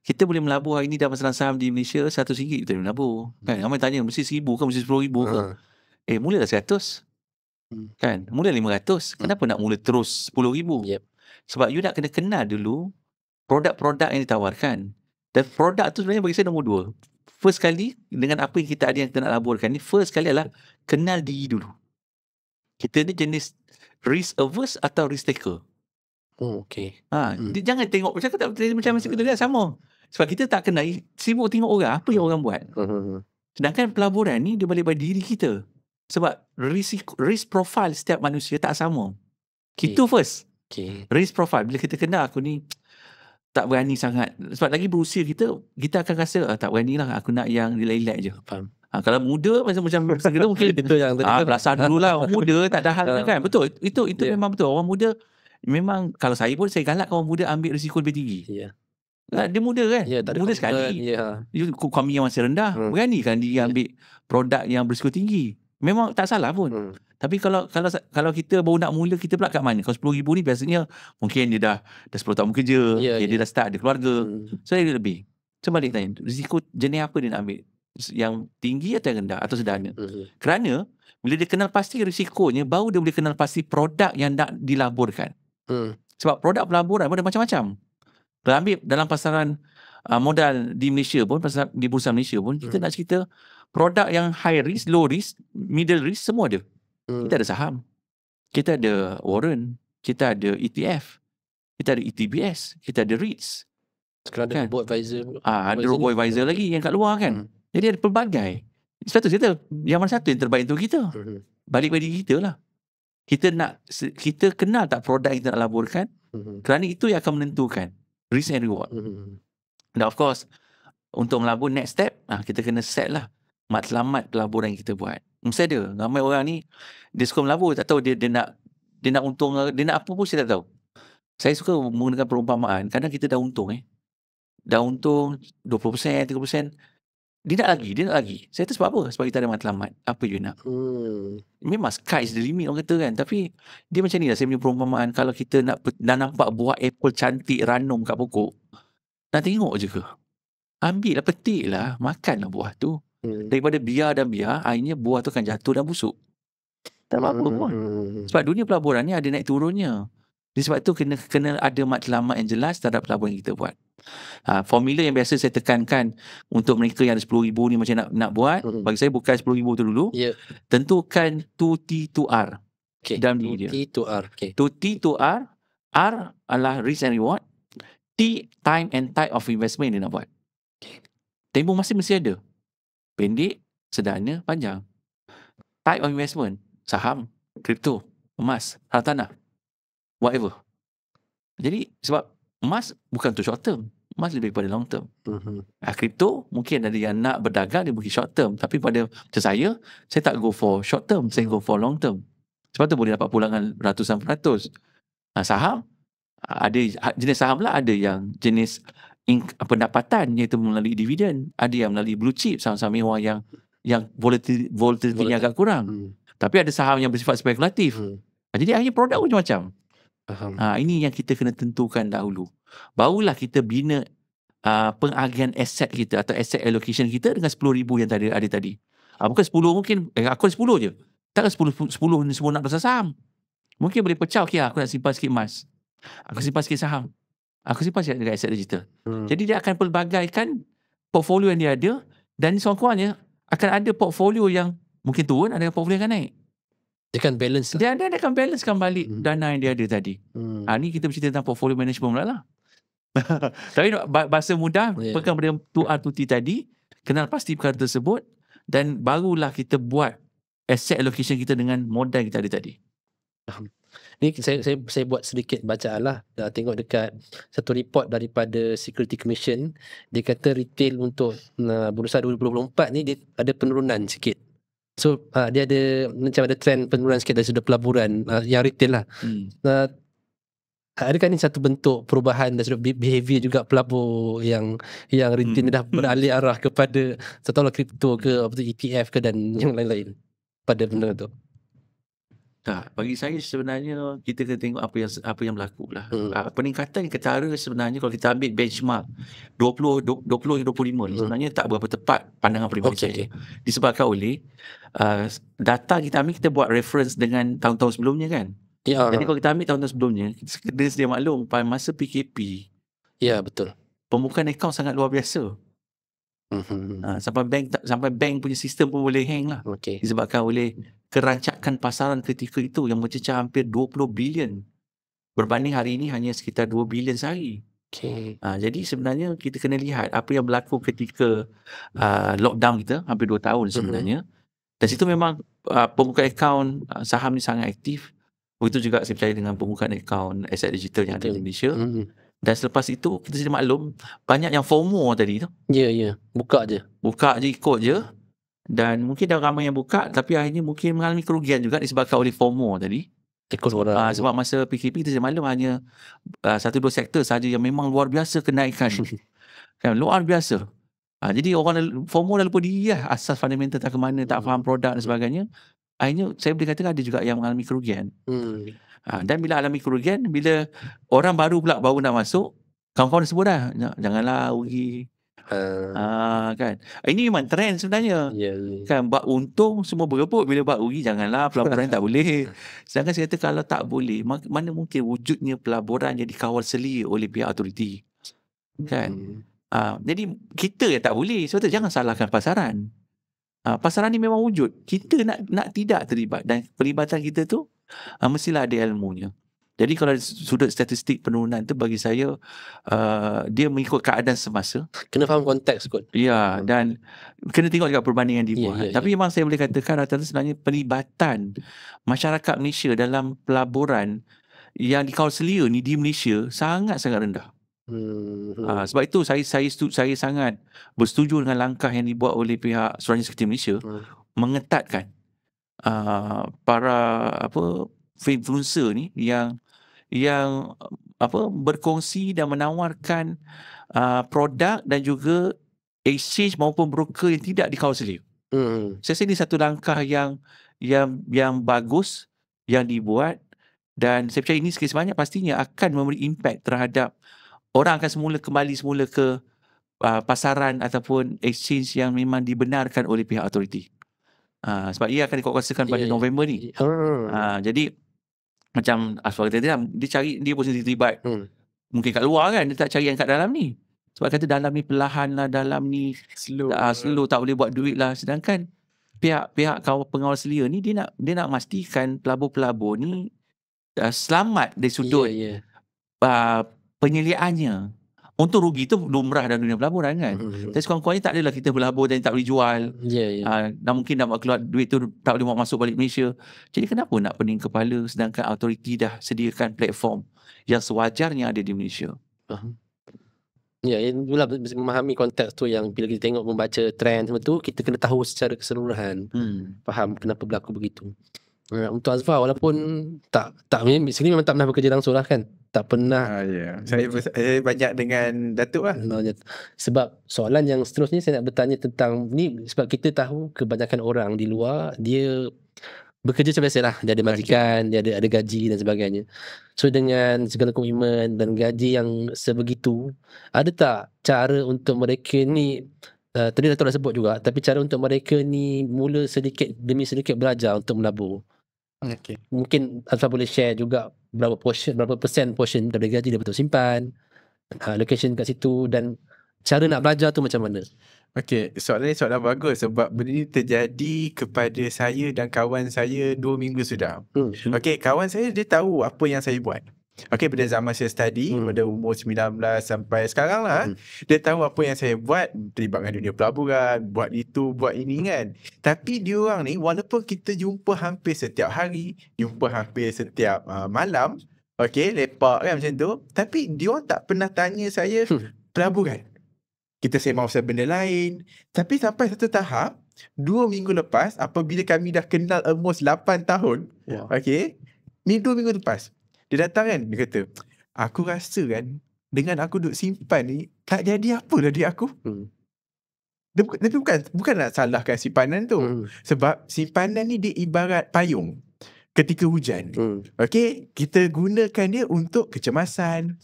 kita boleh melabur hari ni dalam masalah saham di Malaysia RM100 kita boleh melabur. Kan ramai tanya mesti RM1,000 ke mesti RM10,000 ke? Mulalah RM100. Kan? Mula RM500. Kenapa nak mula terus RM10,000? Sebab you nak kena kenal dulu produk-produk yang ditawarkan. Dan produk tu sebenarnya bagi saya nombor 2. First kali, dengan apa yang kita ada yang kita nak laburkan ni, first kali adalah kenal diri dulu. Kita ni jenis risk averse atau risk taker. Jangan tengok macam masih kita lihat sama. Sebab kita tak kenal, sibuk tengok orang, apa yang orang buat. Sedangkan pelaburan ni dia balik pada diri kita. Sebab risk profile setiap manusia tak sama. Itu first. Okay. Risk profile, bila kita kenal aku ni tak berani sangat. Sebab lagi berusia kita akan rasa tak berani lah, aku nak yang relax je. Faham. Kalau muda macam segera mungkin Itu yang perasaan dululah. Orang muda tak ada hal kan. Betul. Itu Yeah. memang betul. Orang muda memang, kalau saya pun saya galak orang muda ambil risiko lebih tinggi. Ya. Dia muda kan. Ya, tak ada Muda commitment. sekali. Ya. Kami yang masih rendah, berani kan dia ambil produk yang berisiko tinggi. Memang tak salah pun. Tapi kalau kita baru nak mula, kita pula kat mana? Kalau 10,000 ni biasanya mungkin dia dah 10 tahun bekerja, dia dah start ada keluarga. So dia lebih. Sebalik tanya, risiko jenis apa dia nak ambil? Yang tinggi atau yang rendah atau sederhana? Kerana bila dia kenal pasti risikonya, baru dia boleh kenal pasti produk yang nak dilaburkan. Sebab produk pelaburan pun ada macam-macam. Kalau ambil dalam pasaran modal di Malaysia pun, di Bursa Malaysia pun, kita nak cerita produk yang high risk, low risk, middle risk, semua ada. Kita ada saham, kita ada warrant, kita ada ETF, kita ada ETBS, kita ada REITs. Sekarang ada robo-advisor. Ada robo-advisor lagi yang kat luar kan. Jadi ada pelbagai. Sebab tu kita, yang mana satu yang terbaik untuk kita? Balik pada kita lah. Kita kenal tak produk yang kita nak laburkan? Kerana itu yang akan menentukan risk and reward. Dan of course, untuk melabur next step, kita kena set lah matlamat pelaburan yang kita buat. Mesti ada. Ramai orang ni, dia suka melabur, tak tahu dia nak untung, dia nak apa pun saya tak tahu. Saya suka menggunakan perumpamaan. Kadang kita dah untung dah untung 20%, 30%. Dia nak lagi. Saya tahu sebab apa? Sebab kita ada matlamat. Apa you nak? Memang sky is the limit orang kata kan. Tapi dia macam ni lah saya punya perumpamaan. Kalau kita nak nampak buah apple cantik ranum kat pokok, nak tengok je ke? Ambil lah, petik lah, makan lah buah tu. Daripada biar, akhirnya buah tu akan jatuh dan busuk. Tak apa pun. Sebab dunia pelaburan ni ada naik turunnya. Jadi sebab tu kena ada matlamat yang jelas terhadap pelaburan yang kita buat. Formula yang biasa saya tekankan untuk mereka yang ada 10,000 ni macam nak buat, bagi saya bukan 10,000 tu dulu. Tentukan 2T 2R dalam diri dia. 2T 2R. 2T 2R. R adalah risk and reward. T, time and type of investment yang dia nak buat. Tempoh masa mesti ada. Pendek, sederhana, panjang. Type of investment, saham, kripto, emas, harta tanah, whatever. Jadi sebab emas bukan untuk short term, emas lebih pada long term. Kripto mungkin ada yang nak berdagang, dia pergi short term. Tapi pada macam saya tak go for short term, saya go for long term. Sebab tu boleh dapat pulangan ratusan peratus. Saham, ada jenis saham lah, ada yang jenis pendapatan iaitu melalui dividen, ada yang melalui blue chip, saham-saham mewah yang volatility-nya agak kurang. Tapi ada saham yang bersifat spekulatif. Jadi akhirnya produk pun macam-macam. Ini yang kita kena tentukan dahulu. Barulah kita bina pengagihan aset kita atau asset allocation kita dengan 10,000 yang ada tadi. Bukan 10 mungkin, aku ada 10 je. Takkan 10 ni semua nak pasal saham. Mungkin boleh pecah, aku nak simpan sikit emas. Aku simpan sikit saham. Aku simpan sikit aset digital. Jadi dia akan pelbagaikan portfolio yang dia ada, dan sekurang-kurangnya akan ada portfolio yang mungkin turun, ada portfolio yang akan naik. Dia akan balance lah. Dia akan balancekan balik dana yang dia ada tadi. Ni kita bercerita tentang portfolio management pula lah. Tapi bahasa mudah, pegang pada 2R 2T tadi, kenal pasti perkara tersebut, dan barulah kita buat asset allocation kita dengan modal yang kita ada tadi. Ni saya buat sedikit bacaan lah. Tengok dekat satu report daripada Security Commission, dia kata retail untuk Bursa 2024 ni dia ada penurunan sikit. So dia ada macam ada trend penurunan sikit dari sudut pelaburan yang retail lah. Adakah ni satu bentuk perubahan dari sudut behavior juga pelabur yang retail dah beralih arah kepada setahulah kripto ke ETF ke dan yang lain-lain pada benda tu? Tak, bagi saya sebenarnya kita kena tengok apa yang berlaku lah. Peningkatan ketara sebenarnya kalau kita ambil benchmark 20 hingga 25 ni sebenarnya tak berapa tepat pandangan peribadi saya. Disebabkan oleh data kita ambil, kita buat reference dengan tahun-tahun sebelumnya kan. Jadi kalau kita ambil tahun-tahun sebelumnya, kita sedia maklum pada masa PKP. Ya, betul. Pembukaan akaun sangat luar biasa. Sampai bank punya sistem pun boleh hang lah. Disebabkan oleh kerancakan pasaran ketika itu yang mencecah hampir 20 bilion. Berbanding hari ini hanya sekitar 2 bilion sehari. Jadi sebenarnya kita kena lihat apa yang berlaku ketika lockdown kita hampir 2 tahun sebenarnya. Dan situ memang pembukaan akaun saham ni sangat aktif. Begitu juga saya percaya dengan pembukaan akaun aset digital yang ada di Malaysia. Dan selepas itu kita sedia maklum banyak yang FOMO tadi tu. Ya. Buka je, Ikut je. Dan mungkin dah ramai yang buka, tapi akhirnya mungkin mengalami kerugian juga disebabkan oleh FOMO tadi. ikut orang. Sebab masa PKP kita sedia maklum hanya 1-2 sektor sahaja yang memang luar biasa kenaikan. Kan, luar biasa. Jadi orang FOMO dah lupa diri lah, asas fundamental tak ke mana, tak faham produk dan sebagainya. Akhirnya saya boleh katakan ada juga yang mengalami kerugian. Dan bila alami kerugian, bila orang baru nak masuk, kawan-kawan dah sebut dah, janganlah rugi. Kan. Ini memang trend sebenarnya. Kan, bab untung semua berebut, bila bab rugi janganlah, pelaburan tak boleh. Sedangkan saya kata kalau tak boleh, mana mungkin wujudnya pelaburan yang dikawal selia oleh pihak autoriti. Kan. Jadi kita yang tak boleh. Sebab tu jangan salahkan pasaran. Pasaran ni memang wujud. Kita nak tidak terlibat, dan pelibatan kita tu mestilah ada ilmunya. Jadi kalau sudut statistik penurunan tu bagi saya dia mengikut keadaan semasa. Kena faham konteks kot. Ya, dan kena tengok juga perbandingan dibuat. Tapi memang saya boleh katakan rata-rata sebenarnya pelibatan masyarakat Malaysia dalam pelaburan yang dikawal selia ni di Malaysia sangat-sangat rendah. Sebab itu saya sangat bersetuju dengan langkah yang dibuat oleh pihak Suruhanjaya Eksekutif Malaysia mengetatkan para influencer ni yang berkongsi dan menawarkan produk dan juga exchange maupun broker yang tidak dikawal selia. Saya rasa ini satu langkah yang bagus yang dibuat, dan saya percaya ini sekali sebanyak pastinya akan memberi impact terhadap orang akan kembali semula ke pasaran ataupun exchange yang memang dibenarkan oleh pihak autoriti. Sebab ia akan dikuatkuasakan pada November ni. Jadi macam Aswar kata dia pun sendiri terlibat. Mungkin kat luar kan, dia tak cari yang kat dalam ni. Sebab kata dalam ni perlahan lah, dalam ni slow, tak boleh buat duit lah. Sedangkan pihak pengawal selia ni dia nak memastikan pelabur-pelabur ni selamat dari sudut penyeliaannya. Untung rugi tu lumrah dalam dunia pelaburan kan. Tapi sekurang-kurangnya tak adalah kita berlabur dan tak boleh jual. Dan mungkin nak keluar duit tu tak boleh bawa masuk balik Malaysia. Jadi kenapa nak pening kepala sedangkan autoriti dah sediakan platform yang sewajarnya ada di Malaysia. Itulah memahami konteks tu, yang bila kita tengok membaca trend semua tu, kita kena tahu secara keseluruhan. Faham kenapa berlaku begitu. Untuk Azfar, walaupun sini memang tak pernah bekerja langsung lah kan, tak pernah. Saya banyak dengan Datuk lah. Sebab soalan yang seterusnya saya nak bertanya tentang ni, sebab kita tahu kebanyakan orang di luar dia bekerja macam biasa lah, dia ada majikan, dia ada gaji dan sebagainya. So dengan segala komitmen dan gaji yang sebegitu, ada tak cara untuk mereka ni, tadi Datuk dah sebut juga, tapi cara untuk mereka ni mula sedikit demi sedikit belajar untuk menabur? Mungkin Azfar boleh share juga berapa persen portion dari gaji dia betul simpan, location kat situ, dan cara nak belajar tu macam mana? Soalan ni soalan bagus, sebab benda ni terjadi kepada saya dan kawan saya 2 minggu sudah. Kawan saya dia tahu apa yang saya buat. Pada zaman saya study, pada umur 19 sampai sekarang lah, dia tahu apa yang saya buat, terlibat dengan dunia pelaburan, buat itu, buat ini kan. Tapi diorang ni, walaupun kita jumpa hampir setiap hari, jumpa hampir setiap malam, lepak kan macam tu, tapi diorang tak pernah tanya saya pelaburan. Kita sembang pasal benda lain. Tapi sampai satu tahap, 2 minggu lepas, apabila kami dah kenal almost 8 tahun, ni 2 minggu lepas, dia datang kan, dia kata, aku rasa kan, dengan aku duduk simpan ni, tak jadi apa lah dia aku. Tapi bukan nak salahkan simpanan tu. Sebab simpanan ni dia ibarat payung ketika hujan. Kita gunakan dia untuk kecemasan.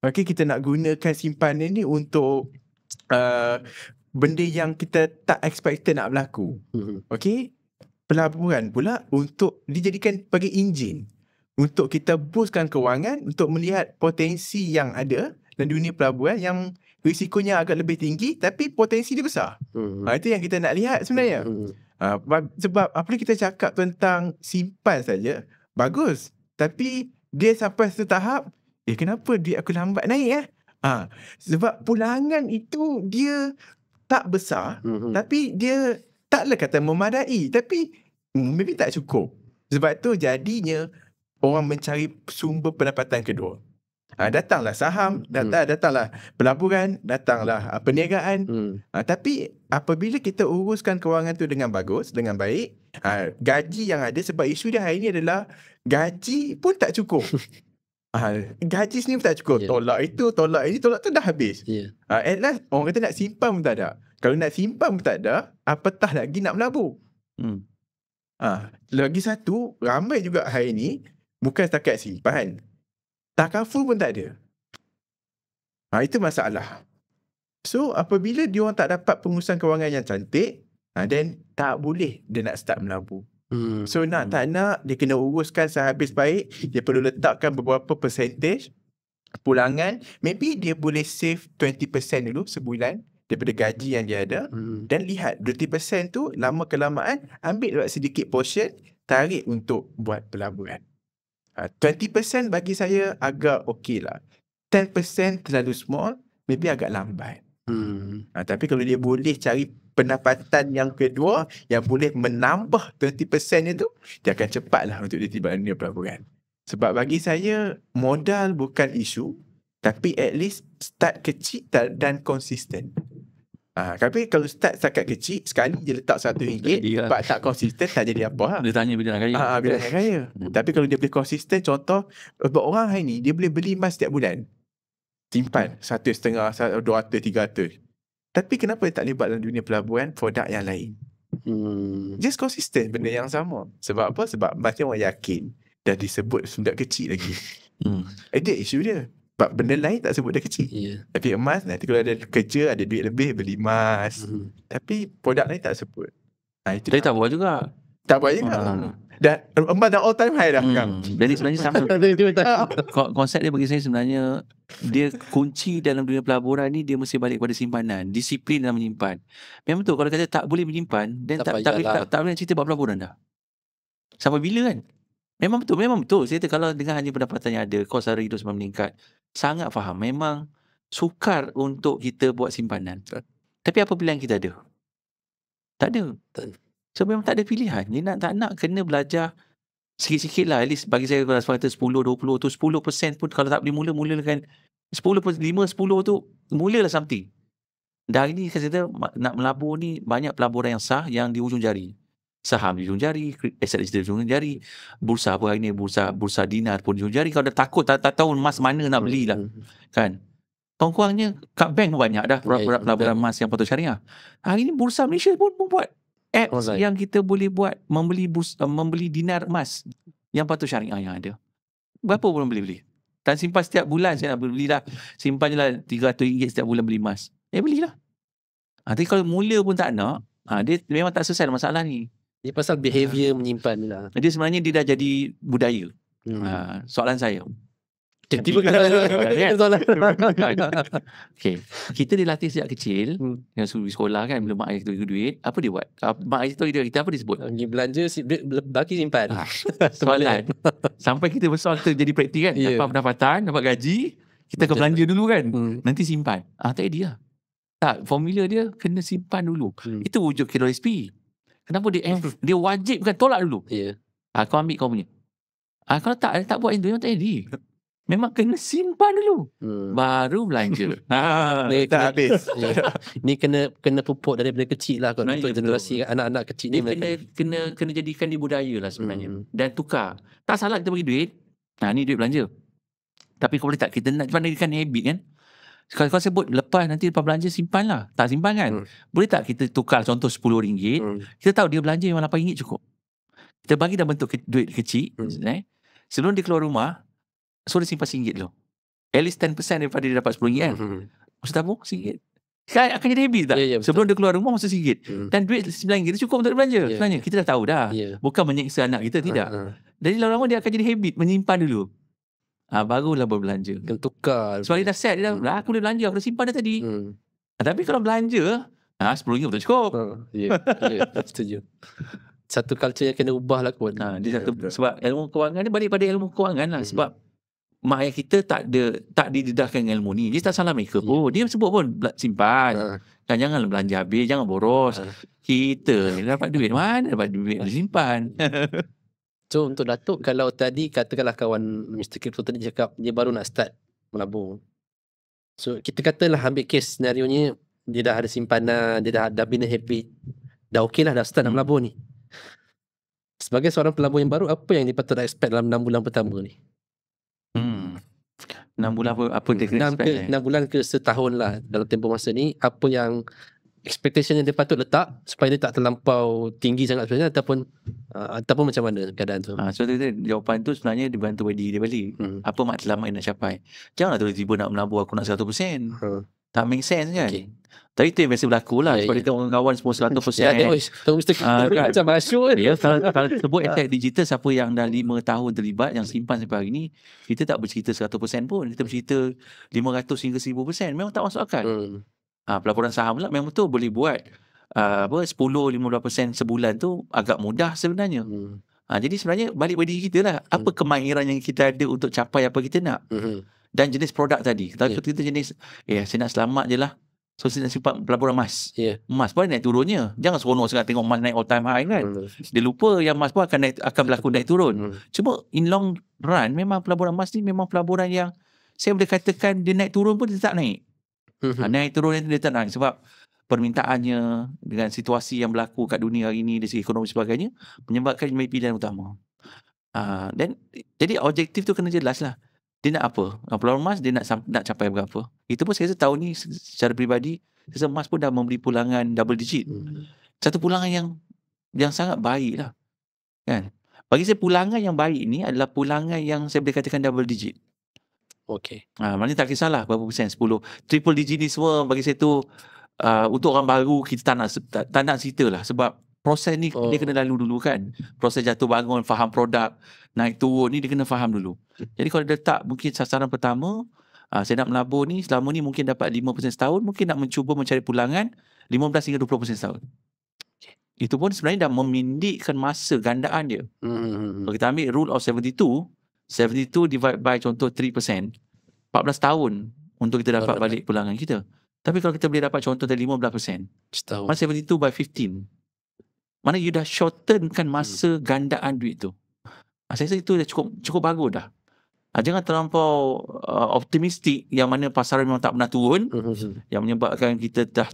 Kita nak gunakan simpanan ni untuk benda yang kita tak expected nak berlaku. Pelaburan pula untuk dijadikan sebagai enjin untuk kita boostkan kewangan, untuk melihat potensi yang ada dalam dunia pelaburan yang risikonya agak lebih tinggi tapi potensi dia besar. Itu yang kita nak lihat sebenarnya. Sebab apa kita cakap tentang simpan saja bagus, tapi dia sampai satu tahap, kenapa duit aku lambat naik sebab pulangan itu dia tak besar, tapi dia taklah kata memadai, tapi maybe tak cukup. Sebab tu jadinya orang mencari sumber pendapatan kedua. Datanglah saham, datanglah pelaburan, datanglah perniagaan. Tapi apabila kita uruskan kewangan tu dengan bagus, dengan baik, gaji yang ada, sebab isu dia hari ni adalah gaji pun tak cukup. Gaji sendiri pun tak cukup. Tolak itu, tolak ini, tolak tu dah habis. At last orang kata nak simpan pun tak ada. Kalau nak simpan pun tak ada, apatah lagi nak melabur. Lagi satu, ramai juga hari ni bukan setakat simpan, takaful pun tak ada. Itu masalah. So apabila dia orang tak dapat pengurusan kewangan yang cantik, then tak boleh dia nak start melabur. So nak tak nak, dia kena uruskan sehabis baik. Dia perlu letakkan beberapa percentage pulangan. Maybe dia boleh save 20% dulu sebulan daripada gaji yang dia ada. Dan lihat 20% tu lama kelamaan ambil sedikit portion, tarik untuk buat pelaburan. 20% bagi saya agak okey lah. 10% terlalu small, maybe agak lambat. Tapi kalau dia boleh cari pendapatan yang kedua yang boleh menambah 20% itu, dia akan cepatlah untuk dia tiba dunia pelaburan. Sebab bagi saya, modal bukan isu, tapi at least start kecil dan konsisten. Tapi kalau start setakat kecil, sekali je letak RM1, sebab tak konsisten, tak jadi apa. Dia tanya bila nak kaya. Bila nak kaya. Tapi kalau dia boleh konsisten, contoh, beberapa orang hari ni, dia boleh beli emas setiap bulan. Simpan RM1.5, RM200, RM300. Tapi kenapa dia tak libat dalam dunia pelaburan produk yang lain? Just konsisten benda yang sama. Sebab apa? Sebab emas orang yakin dah disebut sudah kecil lagi. Dia isu dia. Sebab benda lain tak sebut dia kecil. Tapi emas, nanti kalau ada kerja, ada duit lebih, beli emas. Tapi produk lain tak sebut. Dia tak buat juga. Tak buat juga. Dan emas dah all time high dah. Jadi sebenarnya sama. Konsep dia bagi saya sebenarnya, dia kunci dalam dunia pelaburan ni, dia mesti balik pada simpanan. Disiplin dalam menyimpan. Memang betul, kalau kata tak boleh menyimpan, dan tak boleh nak cerita buat pelaburan dah. Sampai bila kan? Memang betul. Saya kata kalau dengan hanya pendapatan yang ada, kos sara hidup semakin meningkat, sangat faham. Memang sukar untuk kita buat simpanan. Tapi apa pilihan kita ada? Tak ada. So memang tak ada pilihan. Dia tak nak kena belajar sikit-sikit lah. At least bagi saya kalau kata 10, 20 tu 10% pun kalau tak boleh mulakan 10, 5, 10 tu mulalah something. Dan hari ni saya kata nak melabur ni banyak pelaburan yang sah yang di ujung jari. Saham di ujung jari, aset digital di ujung jari, bursa apa hari ni, bursa dinar pun di ujung jari. Kalau dah takut tak tahu emas mana nak beli lah. Kan? Kurang-kurangnya kat bank pun banyak dah pelaburan emas yang patut syariah. Hari ni bursa Malaysia pun buat apps yang kita boleh buat membeli dinar emas yang patut syariah yang ada. Berapa pun beli. Dan simpan setiap bulan saya nak belilah. Simpan je lah RM300 setiap bulan beli emas. Belilah. Tapi kalau mula pun tak nak, dia memang tak selesai masalah ni. Dia pasal behavior menyimpan ni lah. Dia sebenarnya dia dah jadi budaya. Soalan saya. Tiba-tiba soalan. Okay. Kita dilatih sejak kecil, yang suruh sekolah kan, bila mak ayah kita duit, apa dia buat? Mak ayah tahu kita apa dia sebut? Belanja, bagi simpan. Soalan. Sampai kita besar, kita jadi praktik kan. Dapat pendapatan, dapat gaji, kita akan belanja dulu kan. Nanti simpan. Tak dia. Tak, formula dia kena simpan dulu. Itu wujud KWSP. Kenapa dia wajibkan tolak dulu? Kau ambil kau punya. Kalau tak buat itu, memang tak jadi. Memang kena simpan dulu. Baru belanja. Tak habis. Ni kena pupuk daripada kecil lah untuk generasi anak-anak kecil ni. Kena jadikan dia budaya lah sebenarnya. Dan tukar. Tak salah kita bagi duit. Ni duit belanja. Tapi kau boleh tak kita nak jadikan habit kan? Kalau kau sebut lepas nanti lepas belanja simpan lah. Tak simpan kan? Boleh tak kita tukar contoh RM10. Kita tahu dia belanja memang RM8 cukup. Kita bagi dalam bentuk duit kecil. Sebelum dia keluar rumah, so dia simpan RM1 dulu. At least 10% daripada dia dapat RM10 kan? Maksud tabung RM1. Sekarang akan jadi habis tak? Sebelum dia keluar rumah masuk RM1. Dan duit RM9 dia cukup untuk belanja. Sebenarnya kita dah tahu dah. Bukan menyeksa anak kita, tidak. Jadi lama-lama dia akan jadi habit menyimpan dulu. Barulah berbelanja. Kena tukar. Sebab dia dah set, dia dah, aku boleh belanja, aku dah simpan dah tadi. Tapi kalau belanja, RM10 betul cukup. Setuju. Satu culture yang kena ubah lah kot. Dia satu, sebab ilmu kewangan ni balik pada ilmu kewangan lah. Sebab mak ayah kita tak didedahkan ilmu ni. Dia tak salah mereka pun. Dia sebut pun simpan. Dan jangan belanja habis, jangan boros. Kita ni dapat duit, mana dapat duit simpan. So untuk Datuk, kalau tadi katakanlah kawan Mr. Crypto tadi cakap dia baru nak start melabur. So kita katalah ambil case senarionya dia dah ada simpanan, dia dah bina habit, dah okey lah, dah start nak melabur ni. Sebagai seorang pelabur yang baru, apa yang dia patut expect dalam 6 bulan pertama ni? 6 bulan apa dia kena expect? 6 bulan ke setahun lah dalam tempoh masa ni, apa yang expectation yang dia patut letak supaya dia tak terlampau tinggi sangat sebenarnya, ataupun macam mana keadaan tu? So jawapan tu sebenarnya dibantu bagi dia balik. Apa matlamat yang nak capai? Janganlah tiba-tiba nak melabur aku nak 100%. Tak make sense kan? Okay. Tapi tu yang biasa berlaku lah. Sebab kita kawan semua 100%. Tunggu Mr. Macam masyur. Ya, kalau sebut attack digital, siapa yang dah 5 tahun terlibat, yang simpan sampai hari ni, kita tak bercerita 100% pun. Kita bercerita 500 hingga 1000%. Memang tak masuk akal. Pelaburan saham pula memang tu boleh buat 10-15% sebulan tu agak mudah sebenarnya. Jadi sebenarnya balik pada diri kita lah. Apa kemahiran yang kita ada untuk capai apa kita nak. Dan jenis produk tadi. Kalau kita jenis, saya nak selamat je lah. So saya nak simpan pelaburan emas. Emas pun naik turunnya. Jangan seronok sangat tengok emas naik all time high kan. Dia lupa yang emas pun akan berlaku naik turun. Cuma in long run, memang pelaburan emas ni memang pelaburan yang saya boleh katakan dia naik turun pun dia tak naik. Naik turun dia tak naik. Sebab permintaannya dengan situasi yang berlaku kat dunia hari ni dari segi ekonomi sebagainya menyebabkan menjadi pilihan utama. Dan jadi objektif tu kena jelas lah. Dia nak apa? Pelaburan emas dia nak capai berapa? Itu pun saya rasa tahun ni secara peribadi saya rasa emas pun dah memberi pulangan double digit. Satu pulangan yang sangat baik lah. Kan? Bagi saya pulangan yang baik ni adalah pulangan yang saya boleh katakan double digit. Okey. Maknanya tak kisahlah berapa persen, 10. Triple digit ni semua bagi saya tu untuk orang baru kita tak nak cerita lah. Sebab proses ni dia kena lalu dulu kan. Proses jatuh bangun, faham produk, naik turun ni dia kena faham dulu. Jadi kalau dia letak mungkin sasaran pertama, saya nak melabur ni selama ni mungkin dapat 5% setahun, mungkin nak mencuba mencari pulangan 15 hingga 20% setahun. Itu pun sebenarnya dah memindikkan masa gandaan dia. Kalau kita ambil rule of 72 divide by contoh 3%, 14 tahun untuk kita dapat balik pulangan kita. Tapi kalau kita boleh dapat contoh dari 15%, setahun. Mana 72 by 15. Mana you dah shortenkan masa gandaan duit tu. Saya rasa itu dah cukup bagus dah. Jangan terlampau optimistik yang mana pasaran memang tak pernah turun, yang menyebabkan kita dah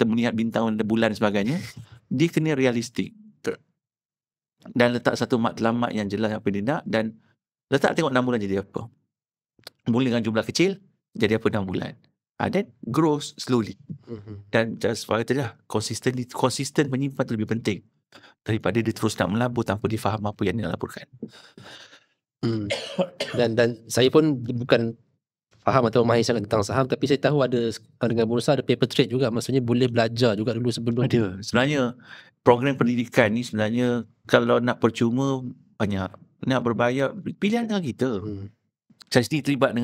melihat bintang bulan dan sebagainya. Dia kena realistik. Dan letak satu matlamat yang jelas apa dia nak, dan letak tengok 6 bulan jadi apa. Mula dengan jumlah kecil, jadi apa 6 bulan. Then grow slowly. Dan just seperti tadi lah, konsisten menyimpan tu lebih penting daripada dia terus nak melabur tanpa dia faham apa yang dia nak laburkan. Dan saya pun bukan faham atau mahir sangat tentang saham, tapi saya tahu ada dengan bursa ada paper trade juga. Maksudnya boleh belajar juga dulu sebelum. Ada. Sebenarnya program pendidikan ni sebenarnya kalau nak percuma banyak, nak berbayar pilihan dengan kita. Saya sendiri terlibat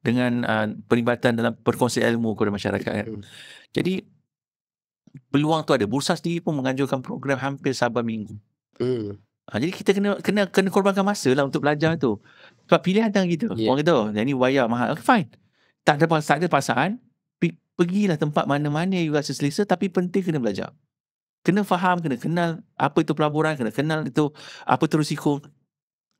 dengan perlibatan dalam perkongsian ilmu kepada masyarakat kan. Jadi peluang tu ada. Bursa sendiri pun menganjurkan program hampir saban minggu. Jadi kita kena korbankan masa lah untuk belajar tu. Sebab pilihan tangan kita. Orang kata, yang ni bayar mahal. Okay, fine. Tak ada paksaan. Pergilah tempat mana-mana you rasa selesa, tapi penting kena belajar. Kena faham, kena kenal apa itu pelaburan, kena kenal itu apa itu risiko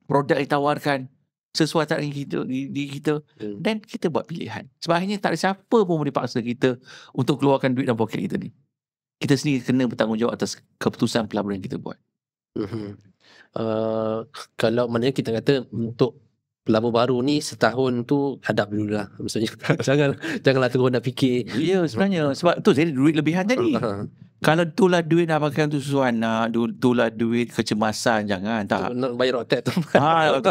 produk ditawarkan sesuai tak dengan diri kita, dan kita buat pilihan. Sebab akhirnya tak ada siapa pun boleh paksa kita untuk keluarkan duit dalam poket kita ni. Kita sendiri kena bertanggungjawab atas keputusan pelaburan yang kita buat. Kalau maknanya kita kata untuk pelabur baru ni setahun tu hadap dulu lah. Maksudnya janganlah terus nak fikir. Ya, sebenarnya sebab tu jadi duit lebihan tadi. Kalau itulah duit nak pakai untuk sesuatu anak, itulah duit kecemasan, jangan. Tak. Nak bayar rotek tu.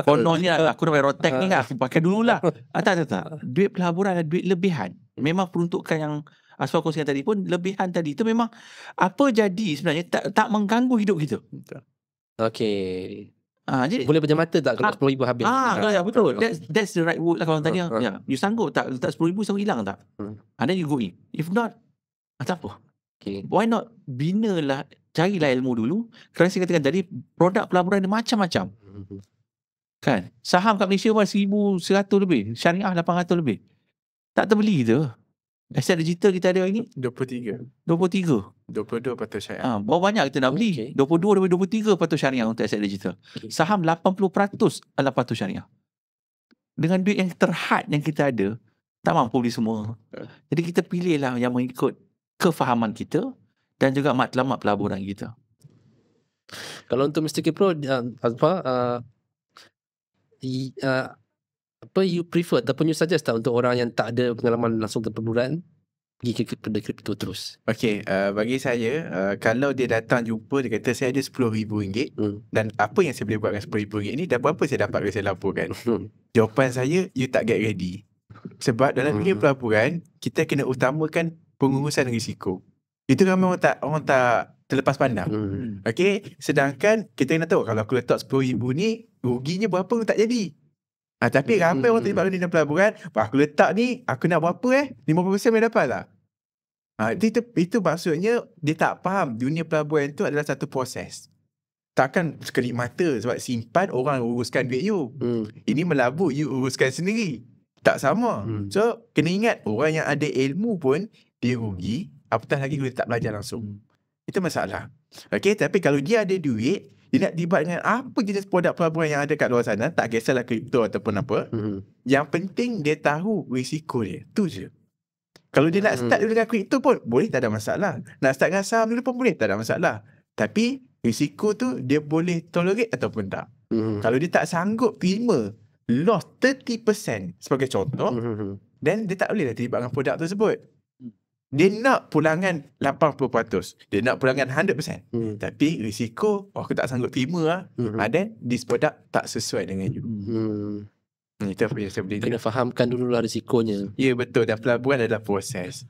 Kononnya aku nak bayar rotek ni kan, aku pakai dululah. Tak. Duit pelaburan adalah duit lebihan. Memang peruntukan yang Asfar kongsikan tadi pun, lebihan tadi itu memang apa jadi sebenarnya tak mengganggu hidup kita. Okey. Jadi boleh pejam mata tak kalau 10,000 habis? Ya, betul. That's the right word lah kalau tadi. You sanggup tak 10,000 sanggup hilang tak? Then you go in. If not, tak apa. Okay. Why not binalah, carilah ilmu dulu. Kerana saya katakan tadi, produk pelaburan ada macam-macam. Kan? Saham kat Malaysia pun 1,100 lebih. Syariah 800 lebih. Tak terbeli tu. Aset digital kita ada hari ni 23. 23. 22 patut syariah. Berapa banyak kita nak beli? Okay. 22 daripada 23 patuh syariah untuk aset digital. Saham 80% adalah patuh syariah. Dengan duit yang terhad yang kita ada, tak mampu beli semua. Jadi kita pilihlah yang mengikut kefahaman kita dan juga matlamat pelaburan kita. Kalau untuk Mr. Kipro, apa you prefer ataupun you suggest tak untuk orang yang tak ada pengalaman langsung ke pelaburan pergi ke kripto terus? Okey, bagi saya, kalau dia datang jumpa, dia kata saya ada RM10,000 dan apa yang saya boleh buat dengan RM10,000 ni dan berapa saya dapat kalau saya laporkan? Jawapan saya, you tak get ready. Sebab dalam dunia pelaburan, kita kena utamakan pengurusan risiko. Itu ramai orang tak terlepas pandang. Okey, sedangkan kita kena tahu kalau aku letak RM10,000 ni, ruginya berapa pun tak jadi. Tapi ramai orang terlibat dalam pelaburan, aku letak ni, aku nak berapa 50% boleh dapat tak? Itu maksudnya dia tak faham dunia pelaburan itu adalah satu proses. Takkan sekelip mata sebab simpan orang uruskan duit you. Ini melabur, you uruskan sendiri. Tak sama. So, kena ingat orang yang ada ilmu pun dia rugi, apatah lagi kalau dia tak belajar langsung. Itu masalah. Okey, tapi kalau dia ada duit, dia nak terlibat dengan apa jenis produk pelaburan yang ada kat luar sana, tak kisahlah kripto ataupun apa. Yang penting dia tahu risiko dia. Tu je. Kalau dia nak start dulu dengan kripto pun boleh, tak ada masalah. Nak start dengan saham dulu pun boleh, tak ada masalah. Tapi risiko tu dia boleh tolerate ataupun tak. Kalau dia tak sanggup terima loss 30% sebagai contoh, then dia tak boleh terlibat dengan produk tersebut. Dia nak pulangan 80%. Dia nak pulangan 100%. Tapi risiko, aku tak sanggup terima then this product tak sesuai dengan you. Itu apa yang saya boleh Kena fahamkan dululah risikonya. Ya, betul. Dan pelaburan adalah proses.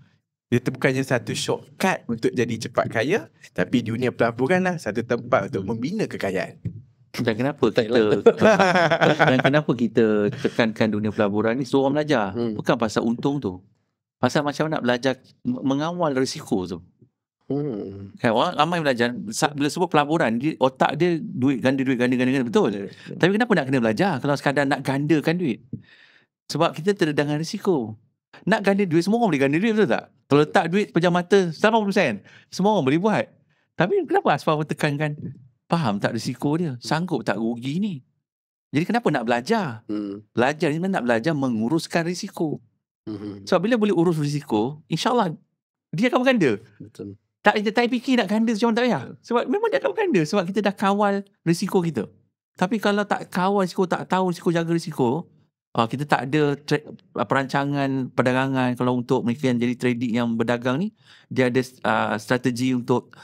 Dia bukannya satu shortcut untuk jadi cepat kaya, tapi dunia pelaburan lah satu tempat untuk membina kekayaan. Dan kenapa kita tekankan dunia pelaburan ni suruh orang belajar? Bukan pasal untung tu. Pasal macam nak belajar mengawal risiko tu. Kan, orang ramai belajar bila sebut pelaburan, otak dia duit ganda, betul. Tapi kenapa nak kena belajar kalau sekadar nak gandakan duit? Sebab kita terdedah risiko. Nak ganda duit, semua orang boleh ganda duit, betul tak? Kalau letak duit pejam mata 80%, semua orang boleh buat. Tapi kenapa Asfar tekankan, faham tak risiko dia? Sanggup tak rugi ni? Jadi kenapa nak belajar? Belajar ni nak belajar menguruskan risiko. Sebab bila boleh urus risiko, insyaAllah dia akan berganda. Betul. Tak fikir nak ganda macam tak payah. Sebab memang dia akan berganda. Sebab kita dah kawal risiko kita. Tapi kalau tak kawal risiko, tak tahu risiko, jaga risiko, kita tak ada perancangan perdagangan. Kalau untuk mereka yang jadi trading yang berdagang ni, dia ada strategi untuk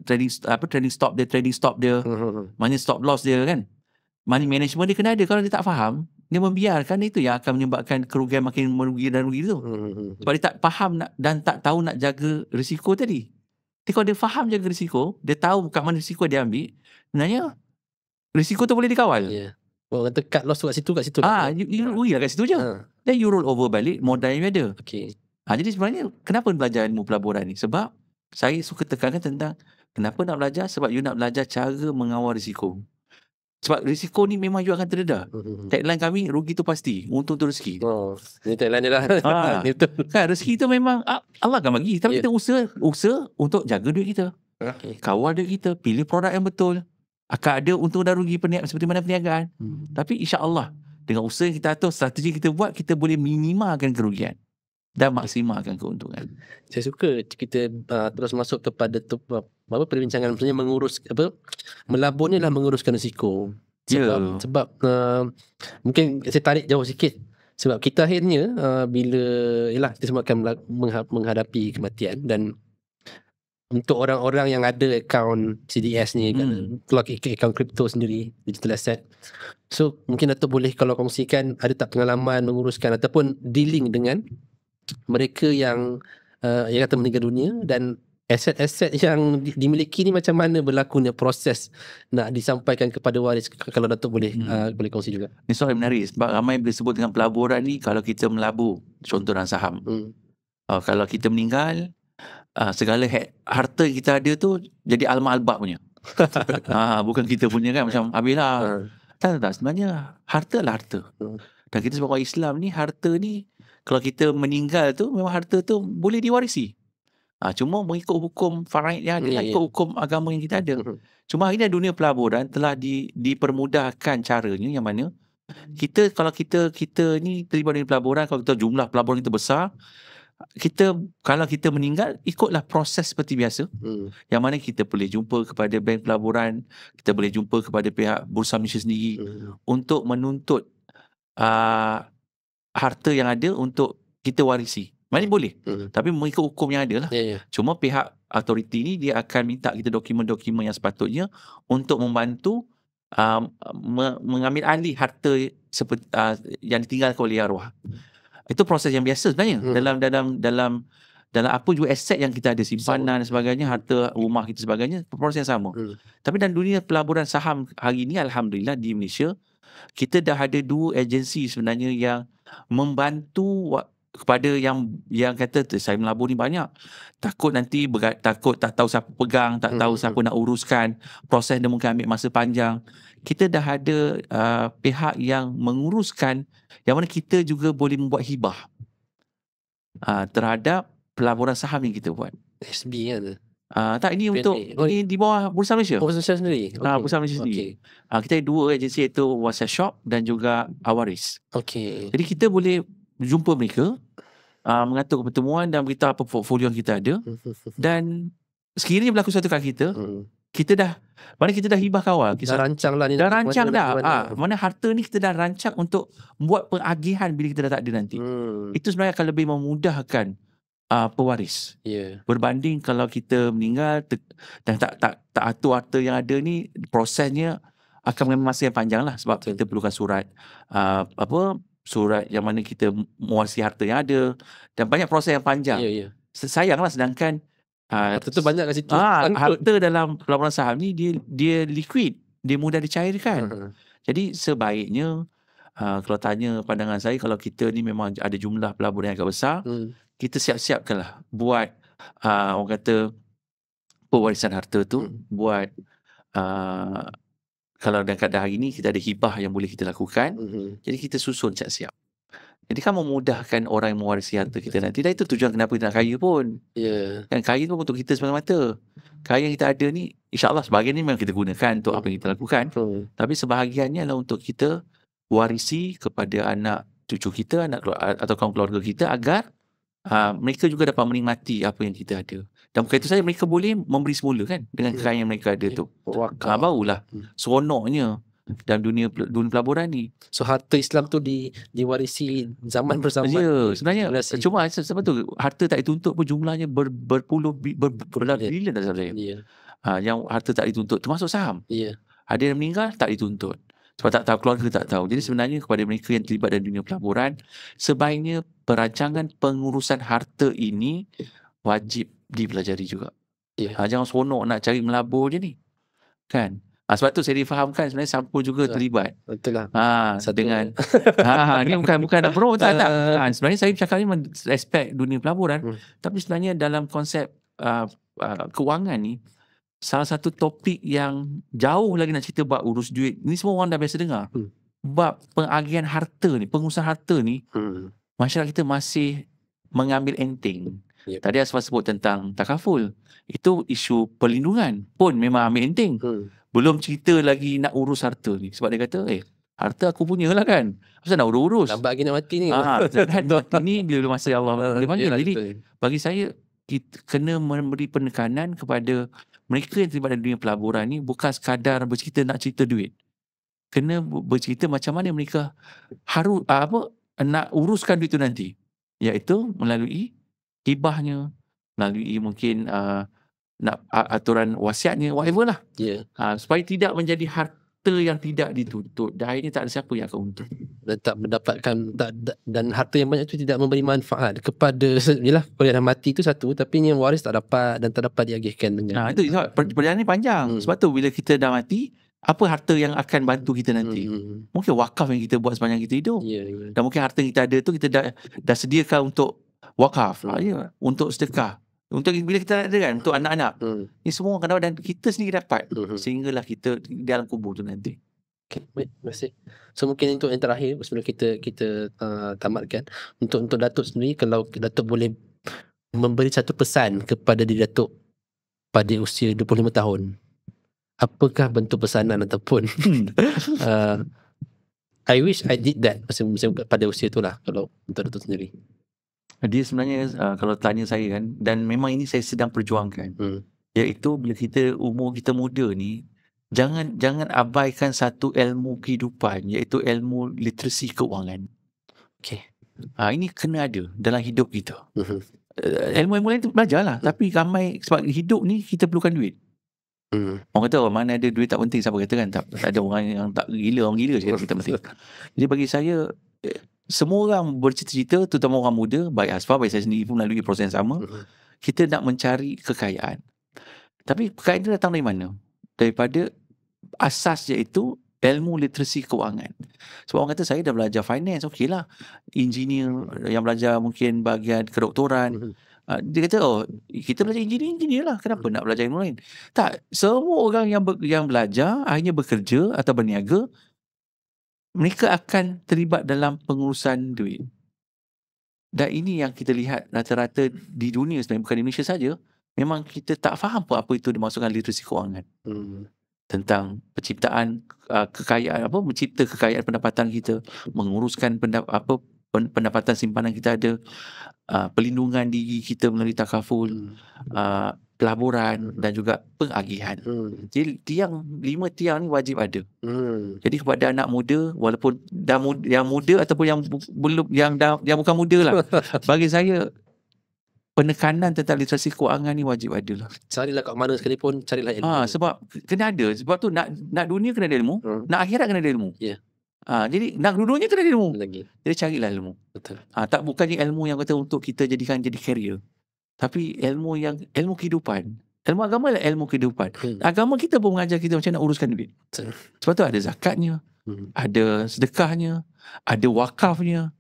trading stop dia, maknanya stop loss dia kan. Money management dia kena ada. Kalau dia tak faham, dia membiarkan, itu yang akan menyebabkan kerugian makin merugi tu. Sebab dia tak faham dan tak tahu nak jaga risiko tadi. Jadi kalau dia faham jaga risiko, dia tahu kat mana risiko dia ambil, sebenarnya risiko tu boleh dikawal. Orang kata cut loss kat situ. You rugi lah kat situ je. Then you roll over balik modal yang ada. Jadi sebenarnya kenapa belajar ilmu pelaburan ni? Sebab saya suka tekankan tentang kenapa nak belajar. Sebab you nak belajar cara mengawal risiko. Sebab risiko ni memang you akan terdedah. Tagline kami, rugi tu pasti, untung tu rezeki. Ini tagline dia lah. Kan, rezeki tu memang Allah akan bagi. Tapi kita usaha untuk jaga duit kita. Kawal duit kita, pilih produk yang betul. Akan ada untung dan rugi seperti mana perniagaan. Tapi insya-Allah dengan usaha yang kita atur, strategi kita buat, kita boleh minimalkan kerugian dan maksimalkan keuntungan. Saya suka kita terus masuk kepada perbincangan, maksudnya melabur ni lah menguruskan risiko. Sebab mungkin saya tarik jauh sikit. Sebab kita akhirnya bila kita semua akan menghadapi kematian, dan untuk orang-orang yang ada akaun CDS ni kan, akaun kripto sendiri, digital asset. So mungkin Datuk boleh kalau kongsikan ada tak pengalaman menguruskan ataupun dealing dengan mereka yang kata meninggal dunia, dan aset-aset yang dimiliki ni macam mana berlakunya proses nak disampaikan kepada waris, kalau Datuk boleh boleh kongsi juga. Ni soal menarik sebab ramai bila sebut dengan pelaburan ni, kalau kita melabur contoh dalam saham, kalau kita meninggal, segala harta yang kita ada tu jadi alma-albab punya. Bukan kita punya kan, macam habislah. Tak, sebenarnya harta lah harta. Dan kita sebagai orang Islam ni, harta ni kalau kita meninggal tu memang harta tu boleh diwarisi. Cuma mengikut hukum faraid yang ada, ikut hukum agama yang kita ada. Cuma hari ni dunia pelaburan telah dipermudahkan caranya, yang mana kita, kalau kita ni terlibat di pelaburan, kalau kita jumlah pelaburan kita besar, kalau kita meninggal, ikutlah proses seperti biasa. Yang mana kita boleh jumpa kepada bank pelaburan, kita boleh jumpa kepada pihak Bursa Malaysia sendiri untuk menuntut harta yang ada untuk kita warisi. Maknanya boleh. Tapi mengikut hukum yang ada lah. Cuma pihak autoriti ni dia akan minta kita dokumen-dokumen yang sepatutnya untuk membantu mengambil alih harta seperti yang ditinggalkan oleh arwah. Itu proses yang biasa sebenarnya. Dalam apa juga aset yang kita ada, simpanan dan sebagainya, harta rumah kita sebagainya, proses yang sama. Tapi dalam dunia pelaburan saham hari ni, alhamdulillah di Malaysia kita dah ada 2 agensi sebenarnya yang membantu kepada yang kata saya melabur ni banyak, takut nanti takut tak tahu siapa pegang, tak tahu siapa nak uruskan, proses dia mungkin ambil masa panjang. Kita dah ada pihak yang menguruskan, yang mana kita juga boleh membuat hibah terhadap pelaburan saham yang kita buat. SB kan tu? Tak, ini untuk ini di bawah Bursa Malaysia. Bursa Malaysia sendiri? Bursa Malaysia sendiri. Kita ada 2 agensi, iaitu Wasiat Shop dan juga Awaris. Jadi kita boleh jumpa mereka, mengatur pertemuan dan beritahu apa portfolio yang kita ada. Dan sekiranya berlaku sesuatu kat kita, kita dah hibah kawal. Dah rancang lah ni. Dah rancang dah. Mana harta ni kita dah rancang untuk buat pengagihan bila kita dah tak ada nanti. Itu sebenarnya akan lebih memudahkan pewaris. Berbanding kalau kita meninggal dan tak atur harta yang ada ni, prosesnya akan mengambil masa yang panjang lah. Sebab kita perlukan surat surat yang mana kita mewarisi harta yang ada, dan banyak proses yang panjang. Sayanglah, sedangkan harta tu banyak kat situ. Harta dalam pelaburan saham ni dia liquid, dia mudah dicairkan. Jadi sebaiknya kalau tanya pandangan saya, kalau kita ni memang ada jumlah pelaburan yang agak besar, kita siap-siapkanlah buat orang kata pewarisan harta tu, buat kalau dalam keadaan hari ni kita ada hibah yang boleh kita lakukan, jadi kita susun siap-siap. Jadi kan memudahkan orang yang mewarisi harta kita nanti. Dan itu tujuan kenapa kita nak kaya pun. Kan kaya tu untuk kita semata-mata. Kaya yang kita ada ni, insyaAllah sebahagian ni memang kita gunakan untuk apa yang kita lakukan. Tapi sebahagiannya adalah untuk kita warisi kepada anak cucu kita, atau kaum keluarga kita, agar mereka juga dapat menikmati apa yang kita ada. Dan bukan itu saja, mereka boleh memberi semula kan dengan kekayaan yang mereka ada tu. Barulah seronoknya dalam dunia pelaburan ni. So harta Islam tu diwarisi zaman bersamaan. Sebenarnya cuma sebab tu harta tak dituntut pun jumlahnya berpuluh bilion tak salah saya. Yang harta tak dituntut termasuk saham. Ada yang meninggal tak dituntut sebab tak tahu, keluarga tak tahu. Jadi sebenarnya kepada mereka yang terlibat dalam dunia pelaburan, sebaiknya perancangan pengurusan harta ini wajib dipelajari juga. Jangan seronok nak cari melabur je ni. Kan? Sebab tu saya difahamkan sebenarnya Sampul juga terlibat. Betul lah. Dengan ni bukan nak pro tak. Sebenarnya saya bercakap ni respect dunia pelaburan, tapi sebenarnya dalam konsep kewangan ni, salah satu topik yang jauh lagi nak cerita bab urus duit. Ni semua orang dah biasa dengar. Bab pengagihan harta ni, pengurusan harta ni, masyarakat kita masih mengambil enteng. Tadi Asfar sebut tentang takaful. Itu isu perlindungan pun memang ambil enteng. Belum cerita lagi nak urus harta ni. Sebab dia kata, harta aku punya lah kan. Kenapa nak urus-urus? Lambat lagi nak mati ni. Ini bila masa Allah boleh panggil lah. Jadi bagi saya, kita kena memberi penekanan kepada mereka yang terlibat dalam dunia pelaburan ni, bukan sekadar bercerita nak cerita duit. Kena bercerita macam mana mereka harus nak uruskan duit tu nanti. Iaitu melalui hibahnya, melalui mungkin nak aturan wasiatnya, whatever lah. Supaya tidak menjadi harta yang tidak dituntut. Dan akhirnya tak ada siapa yang akan untung. Dan tak mendapatkan dan harta yang banyak tu tidak memberi manfaat kepada, yelah, kalau dah mati tu satu, tapi yang waris tak dapat dan tak dapat diagihkan dengan. Itu perjalanan ni panjang. Sebab tu bila kita dah mati, apa harta yang akan bantu kita nanti? Mungkin wakaf yang kita buat sepanjang kita hidup. Dan mungkin harta yang kita ada tu kita dah sediakan untuk wakaf, untuk sedekah, untuk bila kita ada kan, untuk anak-anak. Ni semua akan dapat dan kita sendiri dapat, sehinggalah kita dalam kubur tu nanti. Okay, baik, terima kasih. So mungkin untuk yang terakhir sebelum kita tamatkan, untuk Datuk sendiri, kalau Datuk boleh memberi satu pesan kepada diri Datuk pada usia 25 tahun, apakah bentuk pesanan ataupun I wish I did that masa pada usia tu lah, kalau untuk Datuk sendiri? Dia sebenarnya kalau tanya saya kan, dan memang ini saya sedang perjuangkan, iaitu bila umur kita muda ni, jangan abaikan satu ilmu kehidupan, iaitu ilmu literasi keuangan. Okay. Ini kena ada dalam hidup kita. Ilmu-ilmu lain tu belajarlah, tapi ramai sebab hidup ni kita perlukan duit. Orang kata mana ada duit tak penting, siapa kata kan? Tak ada orang yang tak gila, orang gila je kita penting. Jadi bagi saya, semua orang bercita-cita, terutama orang muda, baik Asfar, baik saya sendiri pun melalui proses yang sama. Kita nak mencari kekayaan. Tapi kekayaan itu datang dari mana? Daripada asas iaitu ilmu literasi keuangan. Sebab orang kata saya dah belajar finance, okey lah. Engineer yang belajar mungkin bahagian kedoktoran. Dia kata, kita belajar engineer lah. Kenapa nak belajar ilmu lain? Tak, semua orang yang belajar, akhirnya bekerja atau berniaga, mereka akan terlibat dalam pengurusan duit. Dan ini yang kita lihat rata-rata di dunia sebenarnya, bukan di Malaysia saja. Memang kita tak faham apa itu dimaksudkan literasi keuangan. Tentang penciptaan kekayaan, mencipta kekayaan pendapatan kita, menguruskan pendapatan simpanan kita ada, perlindungan diri kita melalui takaful, pelaburan dan juga pengagihan. Jadi tiang 5 tiang ni wajib ada. Jadi kepada anak muda, walaupun yang muda ataupun yang belum yang bukan muda lah, bagi saya penekanan tentang literasi keuangan ni wajib ada lah. Carilah kat mana sekalipun, carilah ilmu. Sebab kena ada. Sebab tu nak dunia kena ada ilmu, nak akhirat kena ada ilmu. Ya. Jadi nak dua-duanya kena ada ilmu lagi. Jadi carilah ilmu. Betul. Tak bukannya ilmu yang kata untuk kita jadi career. Tapi ilmu kehidupan. Ilmu agama adalah ilmu kehidupan. Agama kita pun mengajar kita macam nak uruskan duit. Betul. Sebab tu ada zakatnya, ada sedekahnya, ada wakafnya.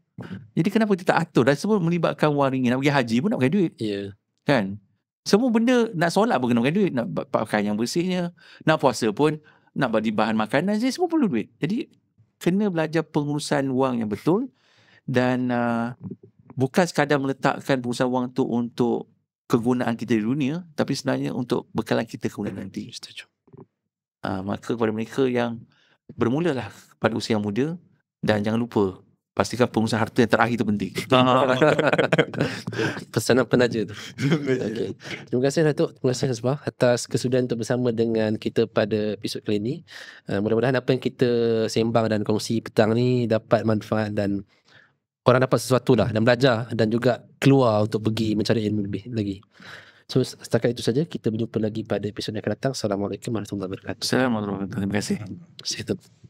Jadi kenapa kita tak atur? Dan semua melibatkan wang ringgit. Nak pergi haji pun nak pakai duit. Ya. Kan? Semua benda, nak solat pun kena pakai duit. Nak pakai yang bersihnya. Nak puasa pun, nak bagi bahan makanan. Jadi semua perlu duit. Jadi kena belajar pengurusan wang yang betul. Dan bukan sekadar meletakkan pengurusan wang tu untuk kegunaan kita di dunia, tapi sebenarnya untuk bekalan kita kemudian nanti. Setuju. Maka kepada mereka yang bermulalah pada usia yang muda, dan jangan lupa pastikan pengurusan harta yang terakhir itu penting. Pesanan penaja tu. Okay. Terima kasih Datuk, terima kasih Asbah atas kesudian untuk bersama dengan kita pada episod kali ini. Mudah-mudahan apa yang kita sembang dan kongsi petang ni dapat manfaat dan orang dapat sesuatu lah dan belajar dan juga keluar untuk pergi mencari ilmu lebih lagi. So setakat itu saja, kita berjumpa lagi pada episod yang akan datang. Assalamualaikum warahmatullahi wabarakatuh. Assalamualaikum warahmatullahi wabarakatuh. Terima kasih. Terima kasih.